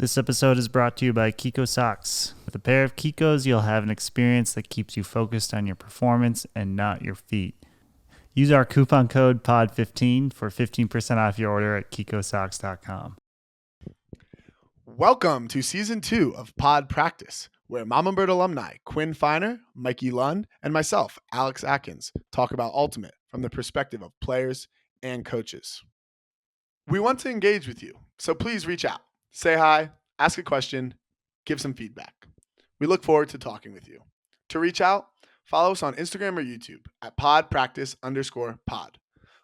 This episode is brought to you by Kiko Socks. With a pair of Kikos, you'll have an experience that keeps you focused on your performance and not your feet. Use our coupon code POD15 for 15% off your order at kikosocks.com. Welcome to Season 2 of Pod Practice, where Mama Bird alumni Quinn Feiner, Mikey Lund, and myself, Alex Atkins, talk about Ultimate from the perspective of players and coaches. We want to engage with you, so please reach out. Say hi, ask a question, give some feedback. We look forward to talking with you. To reach out, follow us on Instagram or YouTube at podpractice_pod.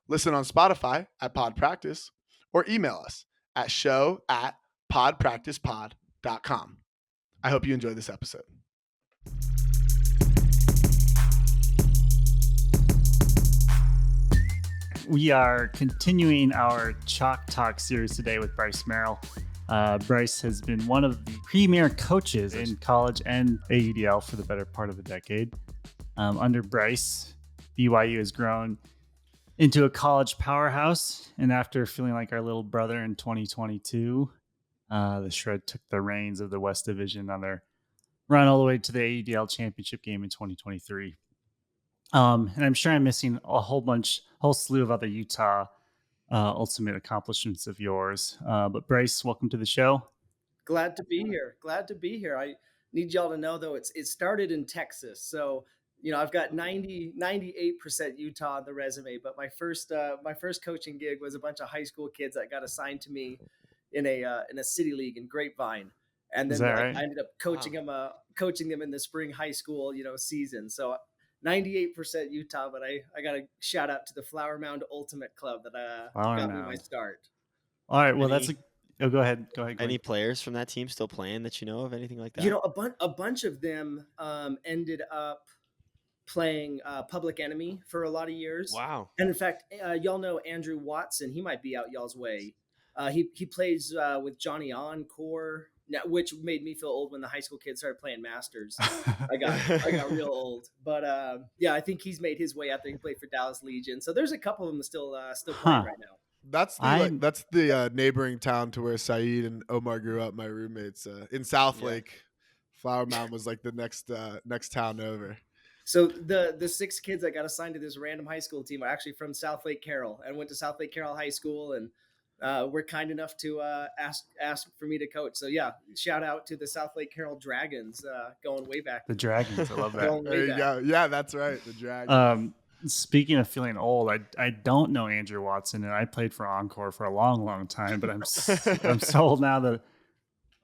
Listen on Spotify at podpractice or email us at show@podpracticepod.com. I hope you enjoy this episode. We are continuing our Chalk Talk series today with Bryce Merrill. Bryce has been one of the premier coaches in college and AUDL for the better part of a decade. Under Bryce, BYU has grown into a college powerhouse, and after feeling like our little brother in 2022, the Shred took the reins of the West Division on their run all the way to the AUDL championship game in 2023. And I'm sure I'm missing a whole slew of other Utah ultimate accomplishments of yours. But Bryce, welcome to the show. Glad to be here. I need y'all to know, though, it started in Texas. So, I've got 98% Utah on the resume, but my first coaching gig was a bunch of high school kids that got assigned to me in a city league in Grapevine. And then right? I ended up coaching them in the spring high school, season. So 98% Utah, but I got to shout out to the Flower Mound Ultimate Club that got me my start. All right. Well, go ahead. Any players from that team still playing that you know of, anything like that? A bunch of them ended up playing Public Enemy for a lot of years. Wow. And in fact, y'all know Andrew Watson. He might be out y'all's way. He plays with Johnny Encore, which made me feel old when the high school kids started playing Masters. I got real old. But I think he's made his way out there. He played for Dallas Legion. So there's a couple of them still playing right now. That's the neighboring town to where Saeed and Omar grew up. My roommates in South Lake. Flower Mound was like the next town over. So the 6 kids that got assigned to this random high school team are actually from South Lake Carroll and went to South Lake Carroll High School and were kind enough to ask for me to coach. So shout out to the South Lake Carroll Dragons, going way back. The Dragons, I love that. There you go. Yeah, that's right. The Dragons. Speaking of feeling old, I don't know Andrew Watson, and I played for Encore for a long, long time. But I'm so old now that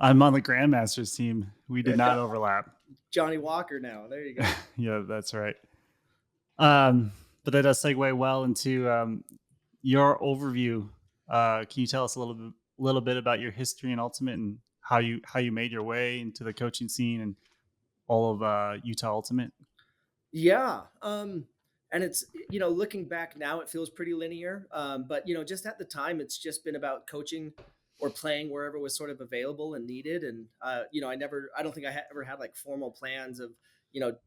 I'm on the Grandmasters team. We did not overlap. Johnny Walker now. There you go. Yeah, that's right. But that does segue well into your overview. Can you tell us a little bit about your history in Ultimate and how you made your way into the coaching scene and all of Utah Ultimate? Yeah. And it's, looking back now, it feels pretty linear. But, just at the time, it's just been about coaching or playing wherever was sort of available and needed. And, I don't think I ever had like formal plans of,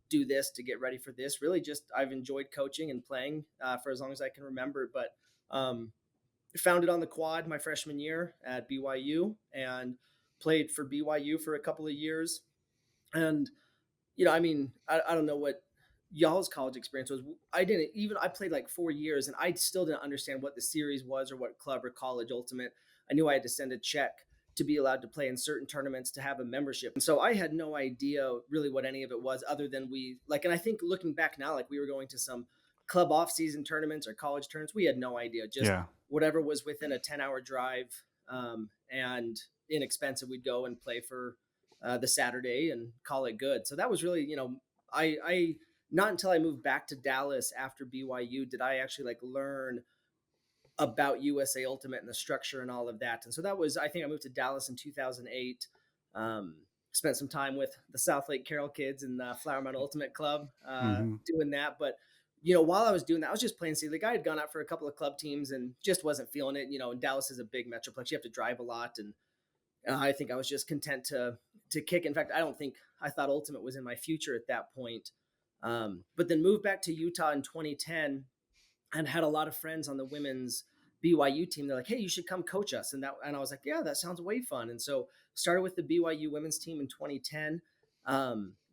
do this to get ready for this. Really just I've enjoyed coaching and playing for as long as I can remember. But founded on the quad my freshman year at BYU and played for BYU for a couple of years. And, I don't know what y'all's college experience was. I played like 4 years and I still didn't understand what the series was or what club or college ultimate. I knew I had to send a check to be allowed to play in certain tournaments to have a membership. And so I had no idea really what any of it was other than and I think looking back now, like we were going to some club off-season tournaments or college tournaments. We had no idea, just whatever was within a 10-hour drive and inexpensive, we'd go and play for the Saturday and call it good. So that was really, I not until I moved back to Dallas after BYU did I actually learn about USA Ultimate and the structure and all of that. And so that was, I think I moved to Dallas in 2008, spent some time with the South Lake Carroll kids and the Flower Mound Ultimate Club doing that. But, while I was doing that, I was just playing city. The guy had gone out for a couple of club teams and just wasn't feeling it. And Dallas is a big metroplex. You have to drive a lot. And I think I was just content to kick. In fact, I thought Ultimate was in my future at that point. But then moved back to Utah in 2010 and had a lot of friends on the women's BYU team. They're like, hey, you should come coach us. And I was like, yeah, that sounds way fun. And so started with the BYU women's team in 2010.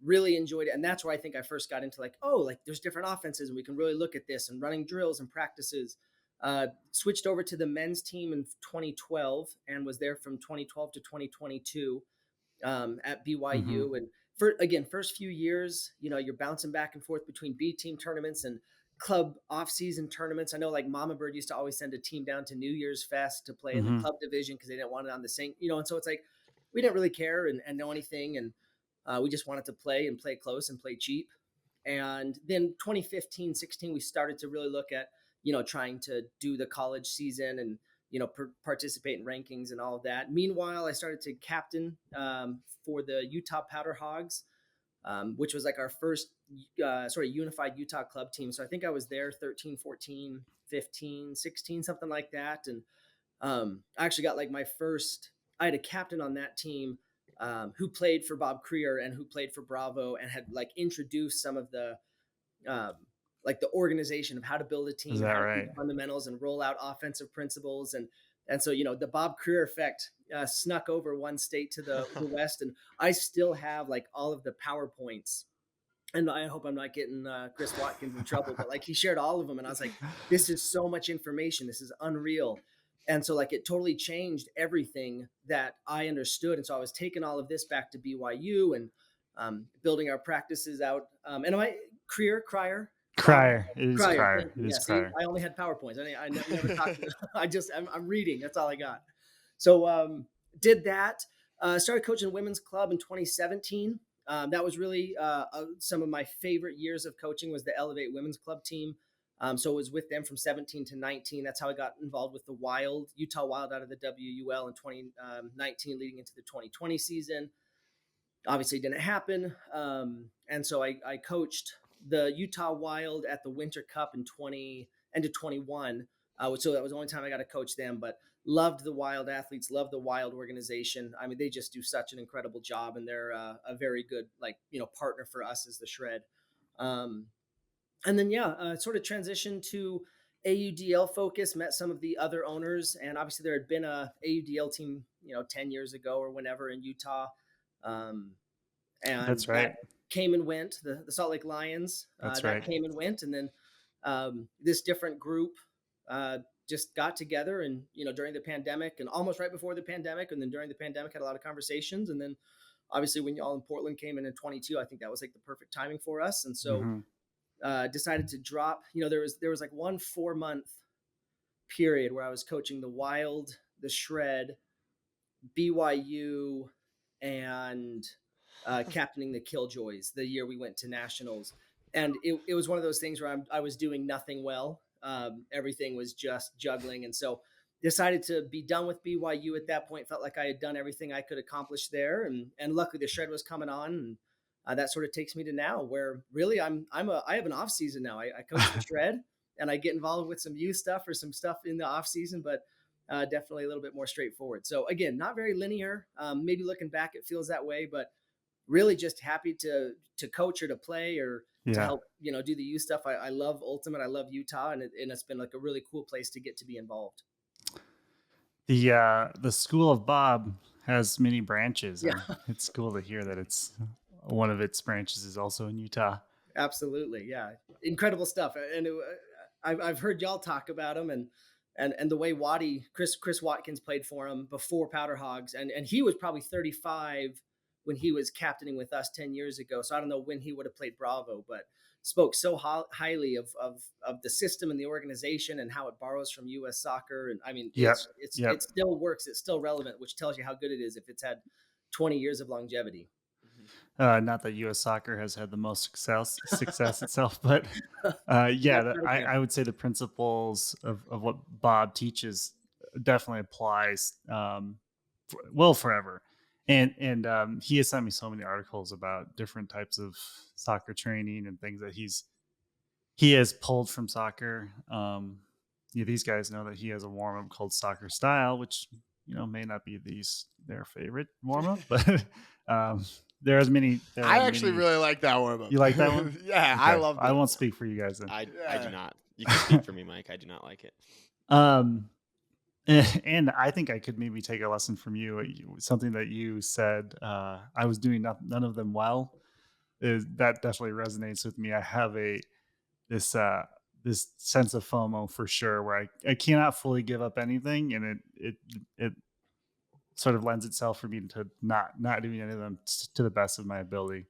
Really enjoyed it. And that's where I think I first got into like, oh, like there's different offenses and we can really look at this and running drills and practices. Switched over to the men's team in 2012 and was there from 2012 to 2022 at BYU. And first few years, you're bouncing back and forth between B team tournaments and club off-season tournaments. I know like Mama Bird used to always send a team down to New Year's Fest to play in the club division because they didn't want it on the same, and so it's like we didn't really care and know anything. And we just wanted to play and play close and play cheap. And then 2015, 16, we started to really look at, trying to do the college season and, participate in rankings and all of that. Meanwhile, I started to captain for the Utah Powder Hogs, which was like our first sort of unified Utah club team. So I think I was there 13, 14, 15, 16, something like that. And I actually got like I had a captain on that team who played for Bob Krier and who played for Bravo and had like introduced some of the like the organization of how to build a team, how to do fundamentals and roll out offensive principles. And so, the Bob Krier effect snuck over one state to the West. And I still have like all of the PowerPoints. And I hope I'm not getting Chris Watkins in trouble, but like he shared all of them. And I was like, this is so much information. This is unreal. And so like it totally changed everything that I understood. And so I was taking all of this back to BYU and building our practices out. And am I Krier? Krier. It is Krier. Krier. It is See, Krier. I only had PowerPoints. I never talked to them. I'm reading. That's all I got. So did that. Started coaching women's club in 2017. That was really some of my favorite years of coaching was the Elevate Women's Club team. So it was with them from 17 to 19. That's how I got involved with the Utah Wild out of the WUL in 2019 leading into the 2020 season. Obviously didn't happen. And so I coached the Utah Wild at the Winter Cup in end of 21. So that was the only time I got to coach them, but loved the Wild athletes, loved the Wild organization. I mean, they just do such an incredible job and they're a very good, partner for us as the Shred. And then, sort of transitioned to AUDL focus, met some of the other owners. And obviously there had been a AUDL team, 10 years ago or whenever in Utah. And that's right. That came and went, the Salt Lake Lions. That's that right. came and went. And then this different group just got together and, during the pandemic and almost right before the pandemic. And then during the pandemic had a lot of conversations. And then obviously when y'all in Portland came in 22, I think that was like the perfect timing for us. And so decided to drop, there was like 1 4-month period where I was coaching the Wild, the Shred, BYU, and captaining the Killjoys the year we went to nationals. And it was one of those things where I was doing nothing well. Everything was just juggling. And so decided to be done with BYU at that point. Felt like I had done everything I could accomplish there. And luckily the Shred was coming on. And that sort of takes me to now where really I have an off season now. I coach the Shred and I get involved with some youth stuff or some stuff in the off season, but definitely a little bit more straightforward. So again, not very linear. Maybe looking back, it feels that way, but really just happy to coach or to play or to help, do the youth stuff. I love Ultimate. I love Utah, and it's been like a really cool place to get to be involved. The School of Bob has many branches. Yeah. And it's cool to hear that it's one of its branches is also in Utah. Absolutely. Yeah. Incredible stuff. And I've heard y'all talk about them and the way Chris Watkins played for him before Powder Hogs. And he was probably 35 when he was captaining with us 10 years ago. So I don't know when he would have played Bravo, but spoke so highly of the system and the organization and how it borrows from U.S. soccer. And I mean, it still works. It's still relevant, which tells you how good it is if it's had 20 years of longevity. Not that U.S. soccer has had the most success itself, but I would say the principles of what Bob teaches definitely applies forever. And he has sent me so many articles about different types of soccer training and things that he has pulled from soccer. These guys know that he has a warm-up called Soccer Style, which may not be their favorite warm-up, but there's many. I actually really like that warm-up. You like that one? Yeah, okay. I love that. I won't speak for you guys then. I do not. You can speak for me, Mike. I do not like it. And I think I could maybe take a lesson from you. Something that you said, I was doing none of them well. Is that definitely resonates with me. I have this uh this sense of FOMO for sure, where I cannot fully give up anything, and it sort of lends itself for me to not doing any of them to the best of my ability.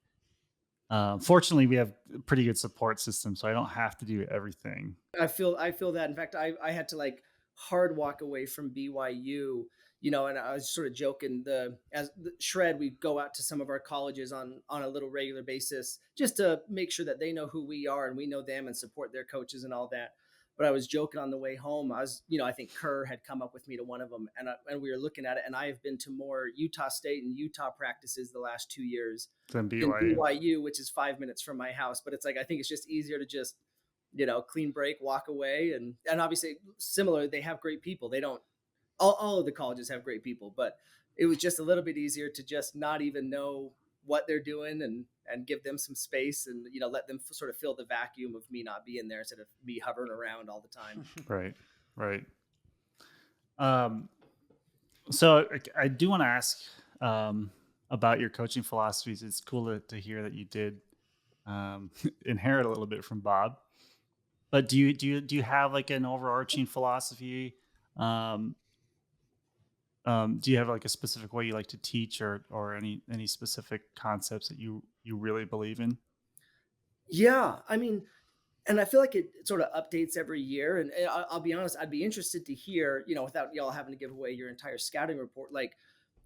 Fortunately, we have a pretty good support system, so I don't have to do everything. I feel that. In fact, I had to like hard walk away from BYU, and I was sort of joking. As the shred, we go out to some of our colleges on a little regular basis just to make sure that they know who we are and we know them and support their coaches and all that. But I was joking on the way home. I think Kerr had come up with me to one of them, and we were looking at it. And I have been to more Utah State and Utah practices the last 2 years Than than BYU. BYU, which is 5 minutes from my house. But it's like I think it's just easier to just clean break, walk away, and obviously similar. They have great people. They don't all of the colleges have great people, but it was just a little bit easier to just not even know what they're doing and give them some space and let them sort of fill the vacuum of me not being there instead of me hovering around all the time. Right, right. Um, so I do want to ask um, about your coaching philosophies. It's cool to hear that you did inherit a little bit from Bob. But do you have like an overarching philosophy? Um, do you have like a specific way you like to teach, or any specific concepts that you really believe in? Yeah, I mean, and I feel like it sort of updates every year. And I'll be honest, I'd be interested to hear, without y'all having to give away your entire scouting report, like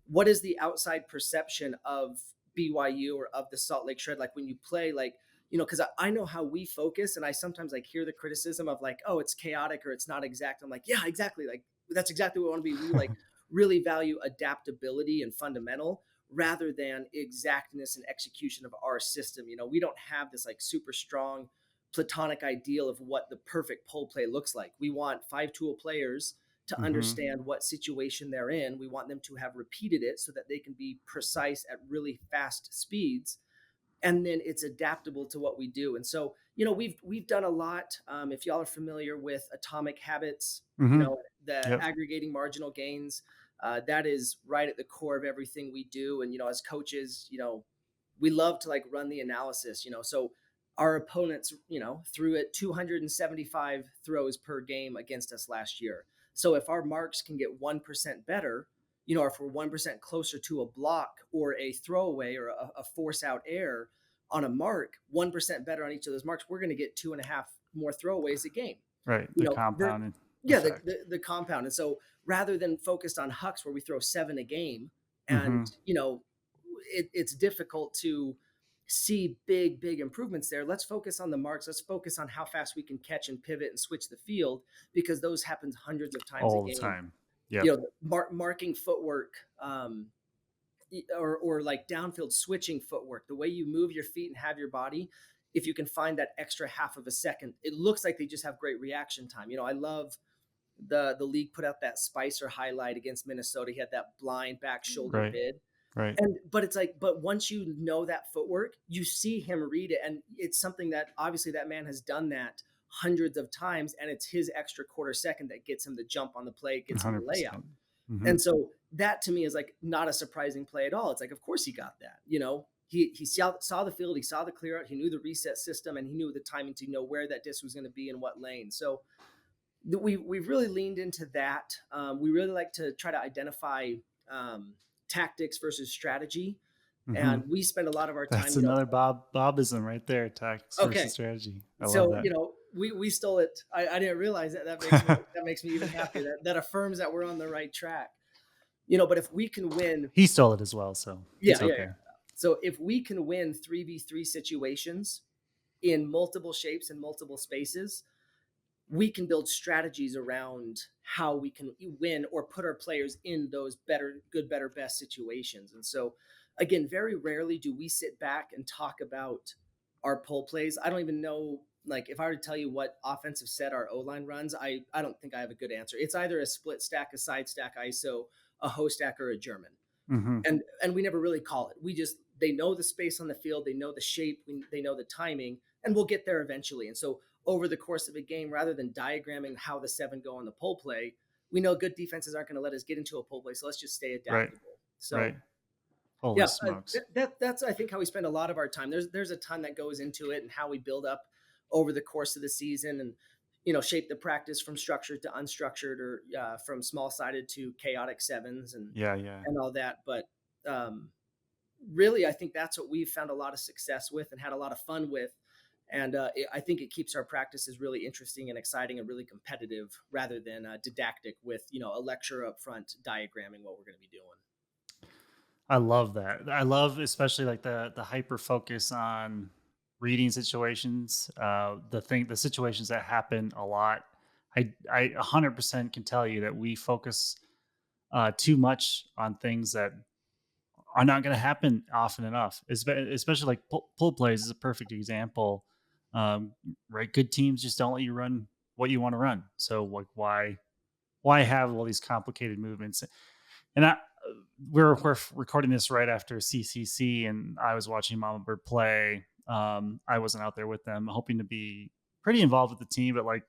what is the outside perception of BYU or of the Salt Lake Shred? Like when you play, like, because I know how we focus and I sometimes like hear the criticism of like, oh, it's chaotic or it's not exact. I'm like, yeah, exactly. Like that's exactly what I want to be. We like really value adaptability and fundamental rather than exactness and execution of our system. We don't have this like super strong platonic ideal of what the perfect pole play looks like. We want 5 tool players to Mm-hmm. understand what situation they're in. We want them to have repeated it so that they can be precise at really fast speeds. And then it's adaptable to what we do. And so, we've done a lot. If y'all are familiar with atomic habits, Mm-hmm. the Yep. aggregating marginal gains, that is right at the core of everything we do. And, as coaches, we love to like run the analysis, so our opponents, threw it 275 throws per game against us last year. So if our marks can get 1% better, or if we're 1% closer to a block or a throwaway or a force out error on a mark, 1% better on each of those marks, we're going to get 2.5 more throwaways a game. Right. You The know, compounding yeah, effect. the compound. And so rather than focused on hucks where we throw 7 a game, Mm-hmm. and it's difficult to see big improvements there. Let's focus on the marks. Let's focus on how fast we can catch and pivot and switch the field, because those happens hundreds of times a All the game. time. Yep. Marking footwork, or like downfield switching footwork, the way you move your feet and have your body. If you can find that extra half of a second, it looks like they just have great reaction time. I love the league put out that Spicer highlight against Minnesota. He had that blind back shoulder Right. bid. Right. But it's like, but once you know that footwork, you see him read it. And it's something that obviously that man has done that hundreds of times. And it's his extra quarter second that gets him the jump on the play, gets him the 100%. layout. Mm-hmm. And so that to me is like not a surprising play at all. It's like, of course he got that, he saw the field, he saw the clear out, he knew the reset system, and he knew the timing to know where that disc was going to be in what lane. So we've really leaned into that. We really like to try to identify tactics versus strategy. Mm-hmm. And we spend a lot of our time. That's another Bobism right there. Tactics Okay. versus strategy. I love So, that. we stole it. I didn't realize that. That makes me even happier. That affirms that we're on the right track. But if we can win, He stole it as well, so it's okay. yeah. So if we can win 3v3 situations in multiple shapes and multiple spaces, we can build strategies around how we can win or put our players in those good, better, best situations. And so, again, very rarely do we sit back and talk about our pull plays. I don't even know, like, if I were to tell you what offensive set our O-line runs, I don't think I have a good answer. It's either a split stack, a side stack ISO, a hoe stack, or a German. Mm-hmm. And we never really call it. They know the space on the field, they know the shape, they know the timing, and we'll get there eventually. And so over the course of a game, rather than diagramming how the 7 go on the pull play, we know good defenses aren't going to let us get into a pull play, so let's just stay adaptable. So Right. Holy smokes. that's I think how we spend a lot of our time. There's a ton that goes into it and how we build up over the course of the season and shape the practice from structured to unstructured or from small sided to chaotic sevens and all that. But really, I think that's what we've found a lot of success with and had a lot of fun with. And I think it keeps our practices really interesting and exciting and really competitive rather than didactic with, a lecture up front diagramming what we're going to be doing. I love that. I love especially like the hyper focus on reading situations, the situations that happen a lot. I 100% can tell you that we focus too much on things that are not going to happen often enough. Especially like pull plays is a perfect example. Right, good teams just don't let you run what you want to run. So like why have all these complicated movements? And we're recording this right after CCC, and I was watching Mama Bird play. I wasn't out there with them, hoping to be pretty involved with the team, but like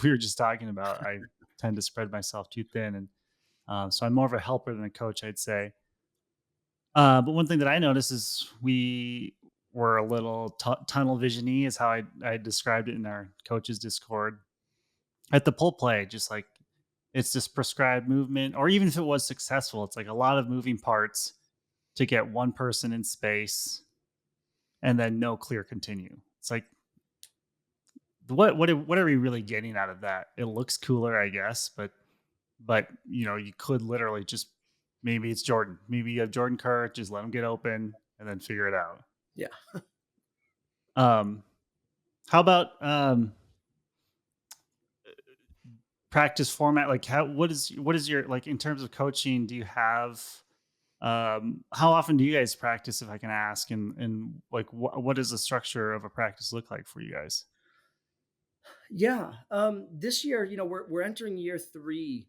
we were just talking about, I tend to spread myself too thin, and so I'm more of a helper than a coach, I'd say. But one thing that I noticed is we were a little tunnel vision-y, is how I described it in our coaches Discord at the pull play. Just like it's this prescribed movement, or even if it was successful, it's like a lot of moving parts to get one person in space and then no clear continue. It's like, what are we really getting out of that? It looks cooler, I guess, but you could literally just, maybe it's Jordan. Maybe you have Jordan Kerr, just let him get open and then figure it out. Yeah. How about practice format? Like what is your, like, in terms of coaching, do you have how often do you guys practice, if I can ask, and like what does the structure of a practice look like for you guys? Yeah. This year, we're entering year 3.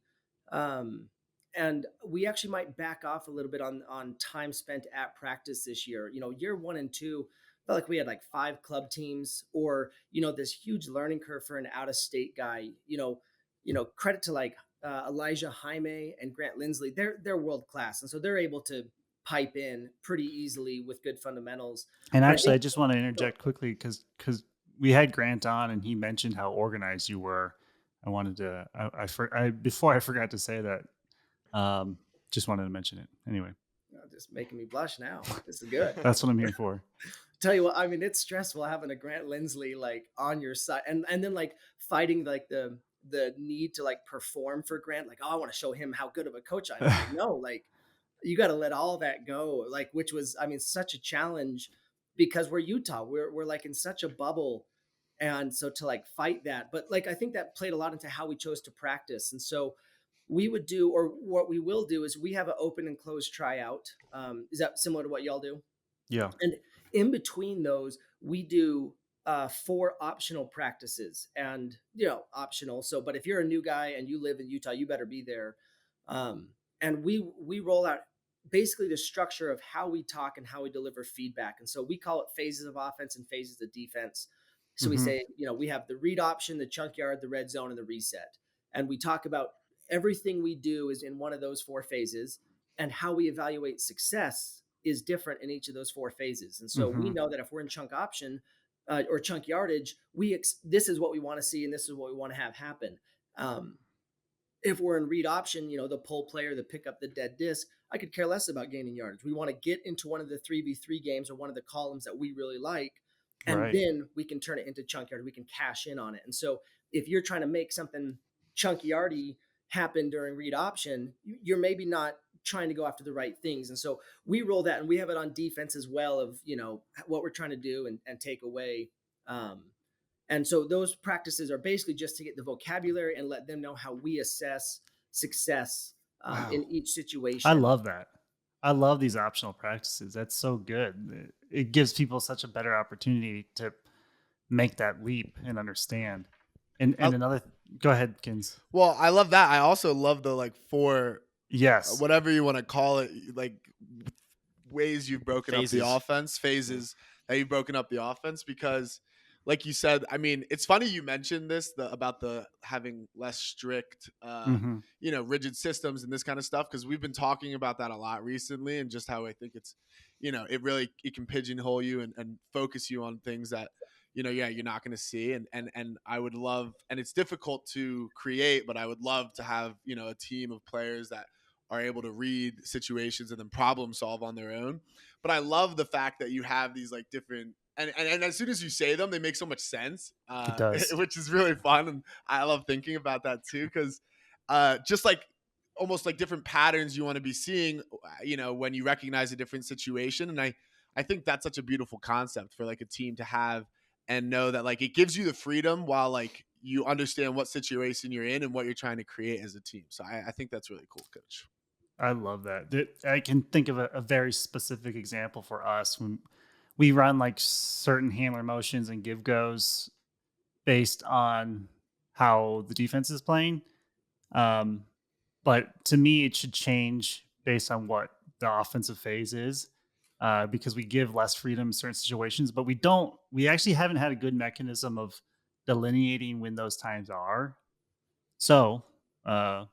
And we actually might back off a little bit on time spent at practice this year. Year 1 and 2, felt like we had like 5 club teams, or this huge learning curve for an out of state guy. Credit to like Elijah Jaime and Grant Lindley. They're world class, and so they're able to pipe in pretty easily with good fundamentals. And actually, I just want to interject quickly because we had Grant on and he mentioned how organized you were. I wanted to, before I forgot to say that, just wanted to mention it anyway. Just making me blush now. This is good. That's what I'm here for. Tell you what, I mean, it's stressful having a Grant Lindley like on your side, and then like fighting like the need to like perform for Grant. Like, oh, I want to show him how good of a coach I am. Like, no, like you got to let all that go. Like, which was, I mean, such a challenge because we're Utah. We're like in such a bubble. And so to like fight that, but like, I think that played a lot into how we chose to practice. And so we would do, or what we will do, is we have an open and closed tryout. Is that similar to what y'all do? Yeah. And in between those, we do 4 optional practices, and optional. So, but if you're a new guy and you live in Utah, you better be there. And we roll out basically the structure of how we talk and how we deliver feedback. And so we call it phases of offense and phases of defense. So we say, we have the read option, the chunk yard, the red zone, and the reset. And we talk about everything we do is in one of those 4 phases, and how we evaluate success is different in each of those 4 phases. And so we know that if we're in chunk option or chunk yardage, this is what we want to see, and this is what we want to have happen. If we're in read option, the pull player, the pick up the dead disc, I could care less about gaining yardage. We want to get into one of the 3v3 games or one of the columns that we really like. And then we can turn it into chunk yard. We can cash in on it. And so if you're trying to make something chunky yardy happen during read option, you're maybe not trying to go after the right things. And so we roll that, and we have it on defense as well, of, what we're trying to do and take away. And so those practices are basically just to get the vocabulary and let them know how we assess success in each situation. I love that. I love these optional practices. That's so good. It gives people such a better opportunity to make that leap and understand. And another, go ahead, Kins. Well, I love that. I also love the like 4, yes, whatever you want to call it, like ways you've broken Phases. up the offense, phases that you've broken up the offense, because like you said, I mean, it's funny you mentioned this about the having less strict, rigid systems and this kind of stuff, because we've been talking about that a lot recently, and just how I think it's, it can pigeonhole you and focus you on things that, you're not going to see. And I would love, and it's difficult to create, but I would love to have, a team of players that are able to read situations and then problem solve on their own. But I love the fact that you have these like different, and as soon as you say them, they make so much sense, It does. which is really fun. And I love thinking about that too, because just like almost like different patterns you want to be seeing, when you recognize a different situation. And I think that's such a beautiful concept for like a team to have, and know that like it gives you the freedom while like you understand what situation you're in and what you're trying to create as a team. So I think that's really cool, Coach. I love that. I can think of a very specific example for us when we run like certain handler motions and give goes based on how the defense is playing. But to me, it should change based on what the offensive phase is, because we give less freedom in certain situations, but we actually haven't had a good mechanism of delineating when those times are. So I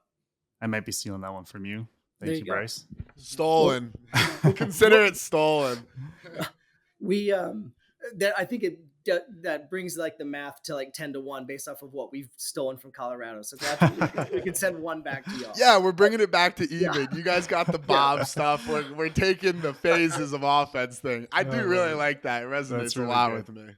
might be stealing that one from you. Thank you, go. Bryce. Stolen. Consider it stolen. We I think that brings like the math to like 10-1 based off of what we've stolen from Colorado. So we can send one back to y'all. Yeah, we're bringing it back to even. You guys got the Bob stuff. We're taking the phases of offense thing. I do really like that. It resonates really a lot good. with me.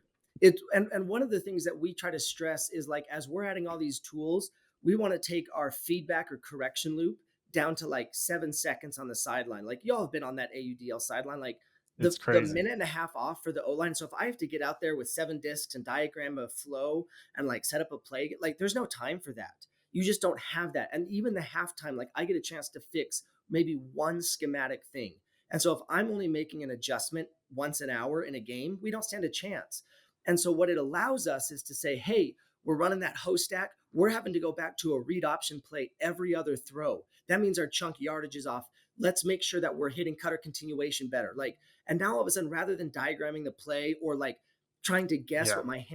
And one of the things that we try to stress is like, as we're adding all these tools, we want to take our feedback or correction loop down to like 7 seconds on the sideline. Like y'all have been on that AUDL sideline, like the minute and a half off for the O-line. So if I have to get out there with 7 discs and diagram a flow and like set up a play, like there's no time for that. You just don't have that. And even the halftime, like I get a chance to fix maybe one schematic thing. And so if I'm only making an adjustment once an hour in a game, we don't stand a chance. And so what it allows us is to say, hey, we're running that host stack. We're having to go back to a read option play every other throw. That means our chunk yardage is off. Let's make sure that we're hitting cutter continuation better. Like, and now all of a sudden, rather than diagramming the play or like trying to guess what my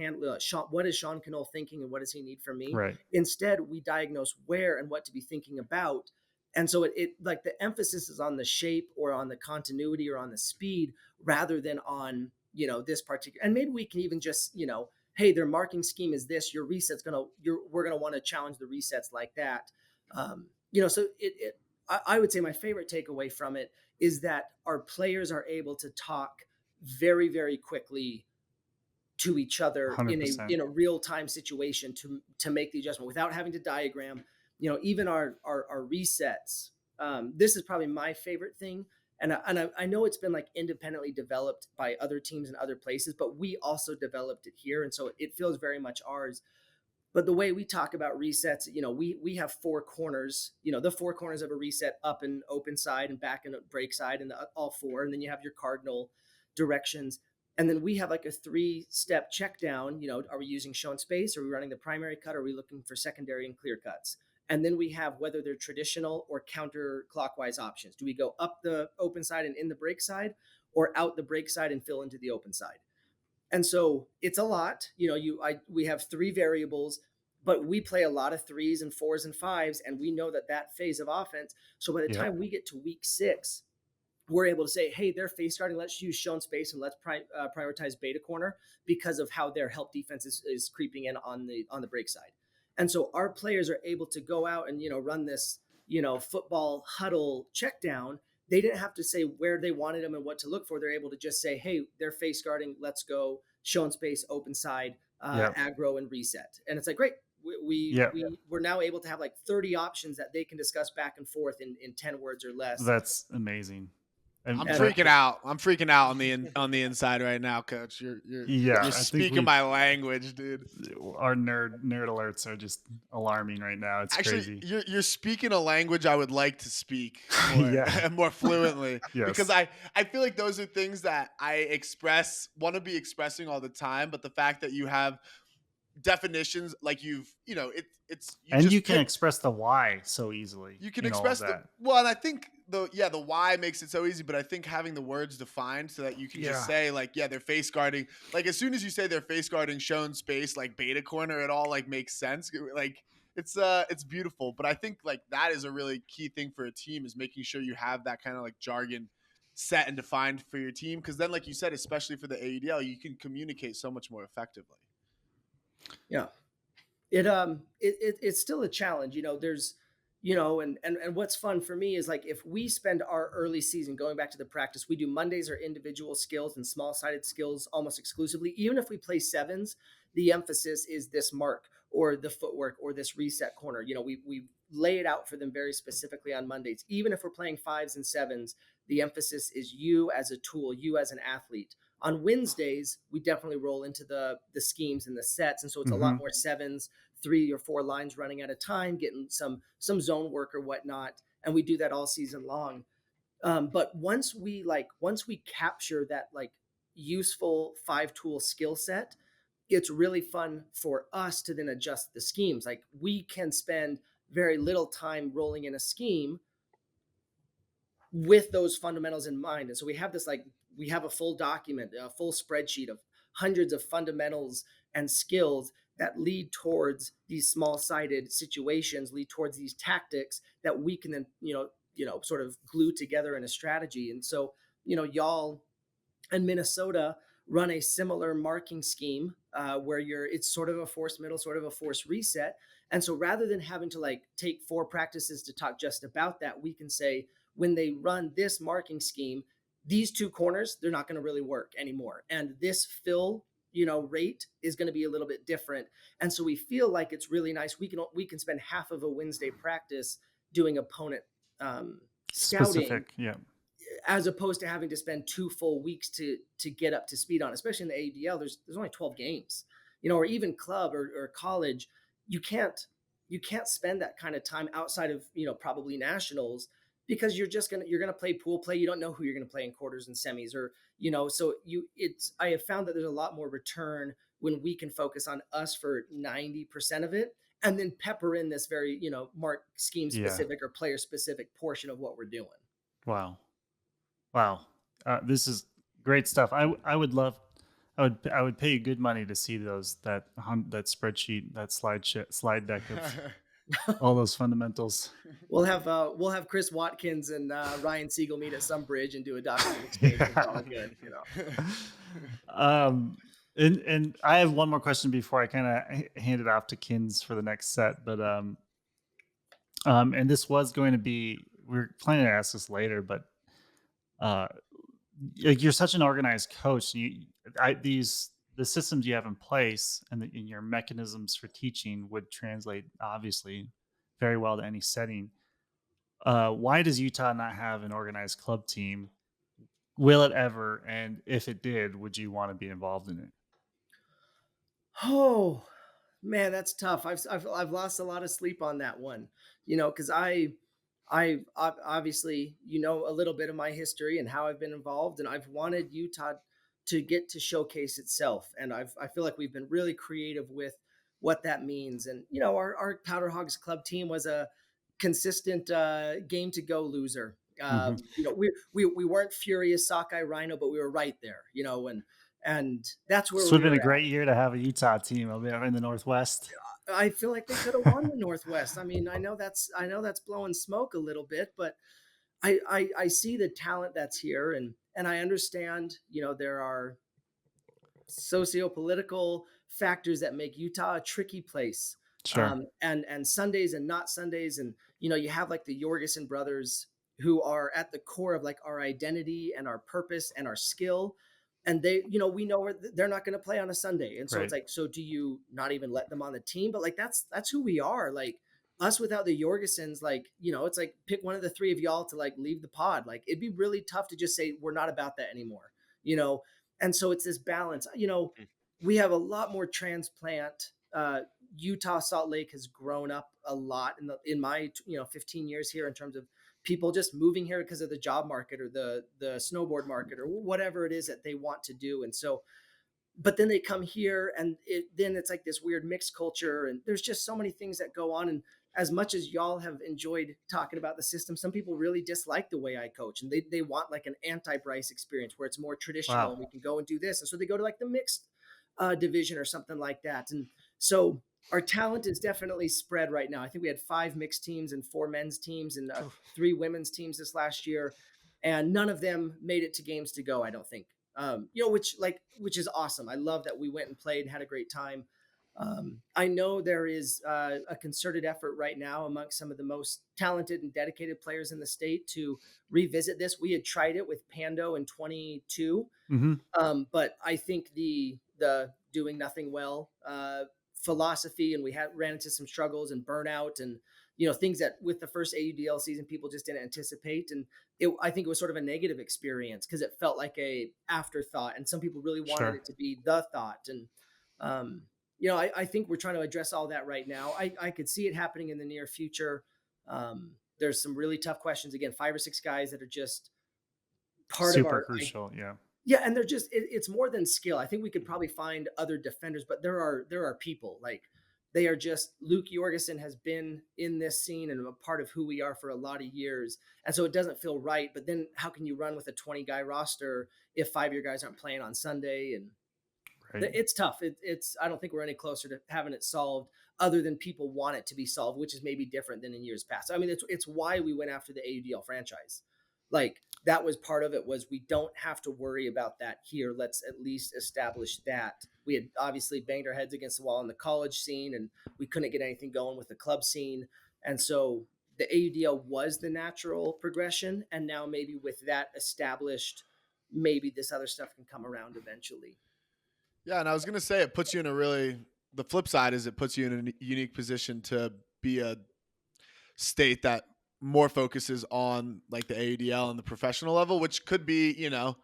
what is Sean Cannell thinking and what does he need from me? Right. Instead, we diagnose where and what to be thinking about. And so it like the emphasis is on the shape or on the continuity or on the speed rather than on, this particular, and maybe we can even just, hey, their marking scheme is this, your reset's we're going to want to challenge the resets like that. So I would say my favorite takeaway from it is that our players are able to talk very, very quickly to each other 100%. in a real time situation to make the adjustment without having to diagram, even our resets. This is probably my favorite thing. And I know it's been like independently developed by other teams in other places, but we also developed it here. And so it feels very much ours. But the way we talk about resets, we have 4 corners, the 4 corners of a reset, up and open side and back and break side, and all 4. And then you have your cardinal directions. And then we have like a 3-step check down. Are we using shown space? Are we running the primary cut? Are we looking for secondary and clear cuts? And then we have whether they're traditional or counterclockwise options. Do we go up the open side and in the break side, or out the break side and fill into the open side? And so it's a lot. We have 3 variables, but we play a lot of 3s and 4s and 5s, and we know that phase of offense. So by the time we get to week 6, we're able to say, hey, they're face guarding. Let's use shown space and let's prioritize beta corner because of how their help defense is creeping in on the break side. And so our players are able to go out and, run this, football huddle check down. They didn't have to say where they wanted them and what to look for. They're able to just say, hey, they're face guarding. Let's go shown space, open side, aggro, and reset. And it's like, great. We're now able to have like 30 options that they can discuss back and forth in 10 words or less. That's amazing. I'm freaking out. I'm freaking out on the inside right now, Coach. You're speaking my language, dude. Our nerd alerts are just alarming right now. It's actually crazy. You're speaking a language I would like to speak more, more fluently. Yes. Because I feel like those are things that I want to be expressing all the time. But the fact that you have definitions, like you can express the why so easily. You can express and I think the why makes it so easy, but I think having the words defined so that you can just say like, yeah, they're face guarding. Like as soon as you say they're face guarding shown space, like beta corner, it all like makes sense. Like it's beautiful. But I think like that is a really key thing for a team, is making sure you have that kind of like jargon set and defined for your team. Cause then like you said, especially for the AUDL, you can communicate so much more effectively. Yeah. It's still a challenge. There's, and what's fun for me is like, if we spend our early season going back to the practice, we do Mondays or individual skills and small sided skills almost exclusively. Even if we play sevens, the emphasis is this mark or the footwork or this reset corner. We lay it out for them very specifically on Mondays. Even if we're playing fives and sevens, the emphasis is you as a tool, you as an athlete. On Wednesdays, we definitely roll into the schemes and the sets. And so it's a lot more sevens, 3 or 4 lines running at a time, getting some zone work or whatnot. And we do that all season long. But once we capture that like useful 5-tool skill set, it's really fun for us to then adjust the schemes. Like we can spend very little time rolling in a scheme with those fundamentals in mind. And so we have we have a full document, a full spreadsheet of hundreds of fundamentals and skills that lead towards these small-sided situations, lead towards these tactics that we can then, sort of glue together in a strategy. And so, y'all and Minnesota run a similar marking scheme where it's sort of a forced middle, sort of a forced reset. And so rather than having to like take 4 practices to talk just about that, we can say, when they run this marking scheme, these 2 corners, they're not going to really work anymore. And this fill, rate is going to be a little bit different. And so we feel like it's really nice. We can spend half of a Wednesday practice doing opponent scouting. Specific, yeah. As opposed to having to spend 2 full weeks to get up to speed on, especially in the AUDL, there's only 12 games, or even club or college. You can't spend that kind of time outside of, probably nationals, because you're going to play pool play. You don't know who you're going to play in quarters and semis, or, so I have found that there's a lot more return when we can focus on us for 90% of it, and then pepper in this very, mark scheme specific or player specific portion of what we're doing. Wow. This is great stuff. I would pay you good money to see that spreadsheet, that slide deck of all those fundamentals. We'll have Chris Watkins and Ryan Siegel meet at some bridge and do a document exchange. It's all good, And I have one more question before I kind of hand it off to Kins for the next set. But and this was going to be, we're planning to ask this later, but you're such an organized coach. The systems you have in place and your mechanisms for teaching would translate obviously very well to any setting. Why does Utah not have an organized club team? Will it ever? And if it did, would you want to be involved in it? Oh man, that's tough. I've lost a lot of sleep on that one, because I obviously, a little bit of my history and how I've been involved, and I've wanted Utah to get to showcase itself. And I feel like we've been really creative with what that means. And, our Powder Hogs club team was a consistent game to go loser. We weren't furious sockeye rhino, but we were right there, and that's where this would have been a great year to have a Utah team in the Northwest. I feel like they could have won the Northwest. I mean, I know that's blowing smoke a little bit, but I see the talent that's here, and I understand, there are socio-political factors that make Utah a tricky place. Sure. And Sundays and not Sundays, and you have like the Jorgensen brothers, who are at the core of like our identity and our purpose and our skill. And they, we know they're not going to play on a Sunday. And so It's like, so do you not even let them on the team? But like, that's who we are. Like us without the Jorgensens, like, it's like pick one of the 3 of y'all to like leave the pod. Like it'd be really tough to just say, we're not about that anymore, And so it's this balance, we have a lot more transplant. Utah Salt Lake has grown up a lot in my 15 years here in terms of people just moving here because of the job market or the snowboard market or whatever it is that they want to do. And so, but then they come here and then it's like this weird mixed culture, and there's just so many things that go on. And as much as y'all have enjoyed talking about the system, some people really dislike the way I coach, and they want like an anti-Bryce experience where it's more traditional Wow. and we can go and do this. And so they go to like the mixed division or something like that. And so our talent is definitely spread right now. I think we had 5 mixed teams and 4 men's teams and 3 women's teams this last year, and none of them made it to games to go, I don't think. Which is awesome. I love that we went and played and had a great time. I know there is a concerted effort right now amongst some of the most talented and dedicated players in the state to revisit this. We had tried it with Pando in 22, but I think the doing nothing well philosophy, and we ran into some struggles and burnout and things that with the first AUDL season people just didn't anticipate, and I think it was sort of a negative experience because it felt like a afterthought, and some people really wanted it to be the thought. And I think we're trying to address all that right now. I could see it happening in the near future. There's some really tough questions. Again, 5 or 6 guys that are just part Super of our crucial. Yeah. Yeah, and they're just it's more than skill. I think we could probably find other defenders, but there are people like they are just Luke Jorgensen has been in this scene and a part of who we are for a lot of years. And so it doesn't feel right. But then how can you run with a 20 guy roster if 5 of your guys aren't playing on Sunday? And it's tough. It's I don't think we're any closer to having it solved other than people want it to be solved, which is maybe different than in years past. I mean, it's why we went after the AUDL franchise. Like that was part of it, was we don't have to worry about that here. Let's at least establish that. We had obviously banged our heads against the wall in the college scene and we couldn't get anything going with the club scene. And so the AUDL was the natural progression. And now maybe with that established, maybe this other stuff can come around eventually. Yeah, and I was going to say it puts you in the flip side is it puts you in a unique position to be a state that more focuses on like the AUDL and the professional level, which could be, an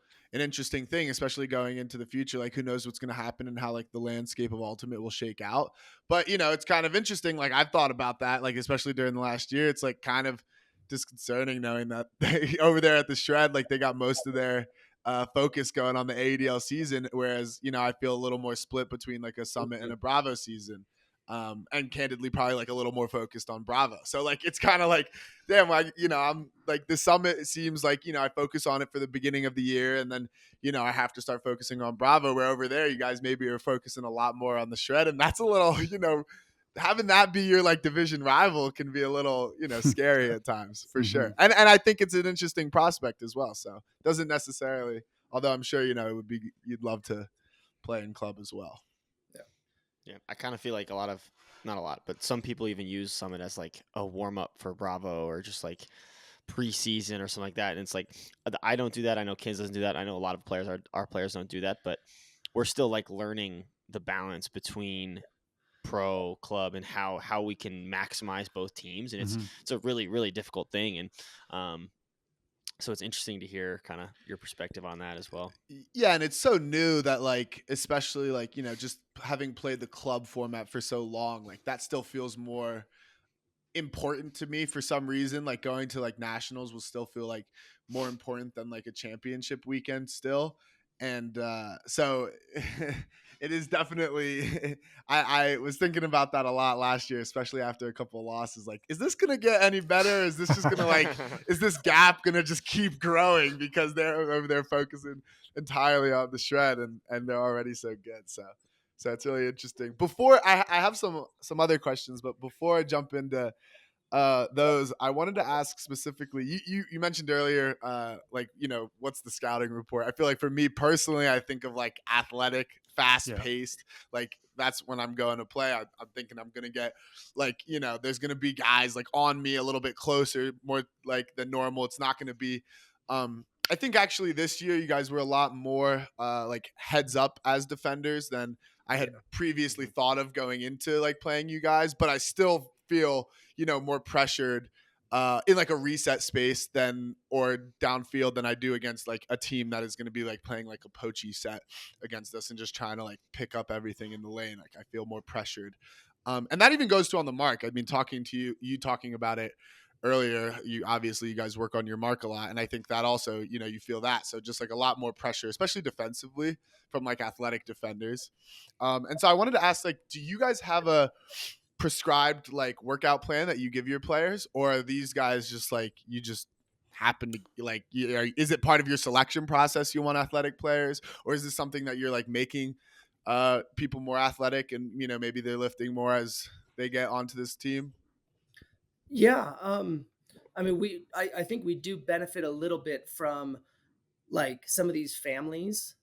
interesting thing, especially going into the future. Like who knows what's going to happen and how like the landscape of Ultimate will shake out. But, it's kind of interesting. Like I've thought about that, like, especially during the last year, it's like kind of disconcerting knowing that they over there at the Shred, like they got most of their focus going on the AUDL season. Whereas, I feel a little more split between like a Summit and a Bravo season. And candidly probably like a little more focused on Bravo. So like it's kind of like, damn, I'm like the Summit, it seems like, I focus on it for the beginning of the year and then, I have to start focusing on Bravo, where over there you guys maybe are focusing a lot more on the Shred. And that's a little, having that be your like division rival can be a little, scary at times for sure. And I think it's an interesting prospect as well. So doesn't necessarily, although I'm sure, it would be, you'd love to play in club as well. Yeah, I kind of feel like not a lot, but some people even use Summit as like a warm up for Bravo or just like preseason or something like that. And it's like, I don't do that. I know Kins doesn't do that. I know a lot of players, our players don't do that, but we're still like learning the balance between pro, club, and how we can maximize both teams. And it's a really, really difficult thing. And, so it's interesting to hear kind of your perspective on that as well. Yeah, and it's so new that like, especially like, just having played the club format for so long, like that still feels more important to me for some reason. Like going to like nationals will still feel like more important than like a championship weekend still. And so it is definitely, I was thinking about that a lot last year, especially after a couple of losses. Like, is this going to get any better? Is this just going to like, is this gap going to just keep growing because they're over there focusing entirely on the Shred and they're already so good. So it's really interesting. Before I have some other questions, but before I jump into those, I wanted to ask specifically, you mentioned earlier, like, what's the scouting report? I feel like for me personally, I think of like athletic, fast paced, like that's when I'm going to play. I'm thinking I'm going to get like, there's going to be guys like on me a little bit closer, more like than normal. It's not going to be, I think actually this year you guys were a lot more like heads up as defenders than I had previously thought of going into like playing you guys, but I still feel, more pressured in like a reset space or downfield than I do against like a team that is going to be like playing like a poachy set against us and just trying to like pick up everything in the lane. Like I feel more pressured. And that even goes to on the mark. I mean, talking to you talking about it earlier, you guys work on your mark a lot. And I think that also, you feel that. So just like a lot more pressure, especially defensively from like athletic defenders. And so I wanted to ask, like, do you guys have prescribed like workout plan that you give your players, or are these guys just like you just happen to like? Is it part of your selection process? You want athletic players, or is this something that you're like making people more athletic, and maybe they're lifting more as they get onto this team? Yeah. I mean, I think we do benefit a little bit from like some of these families.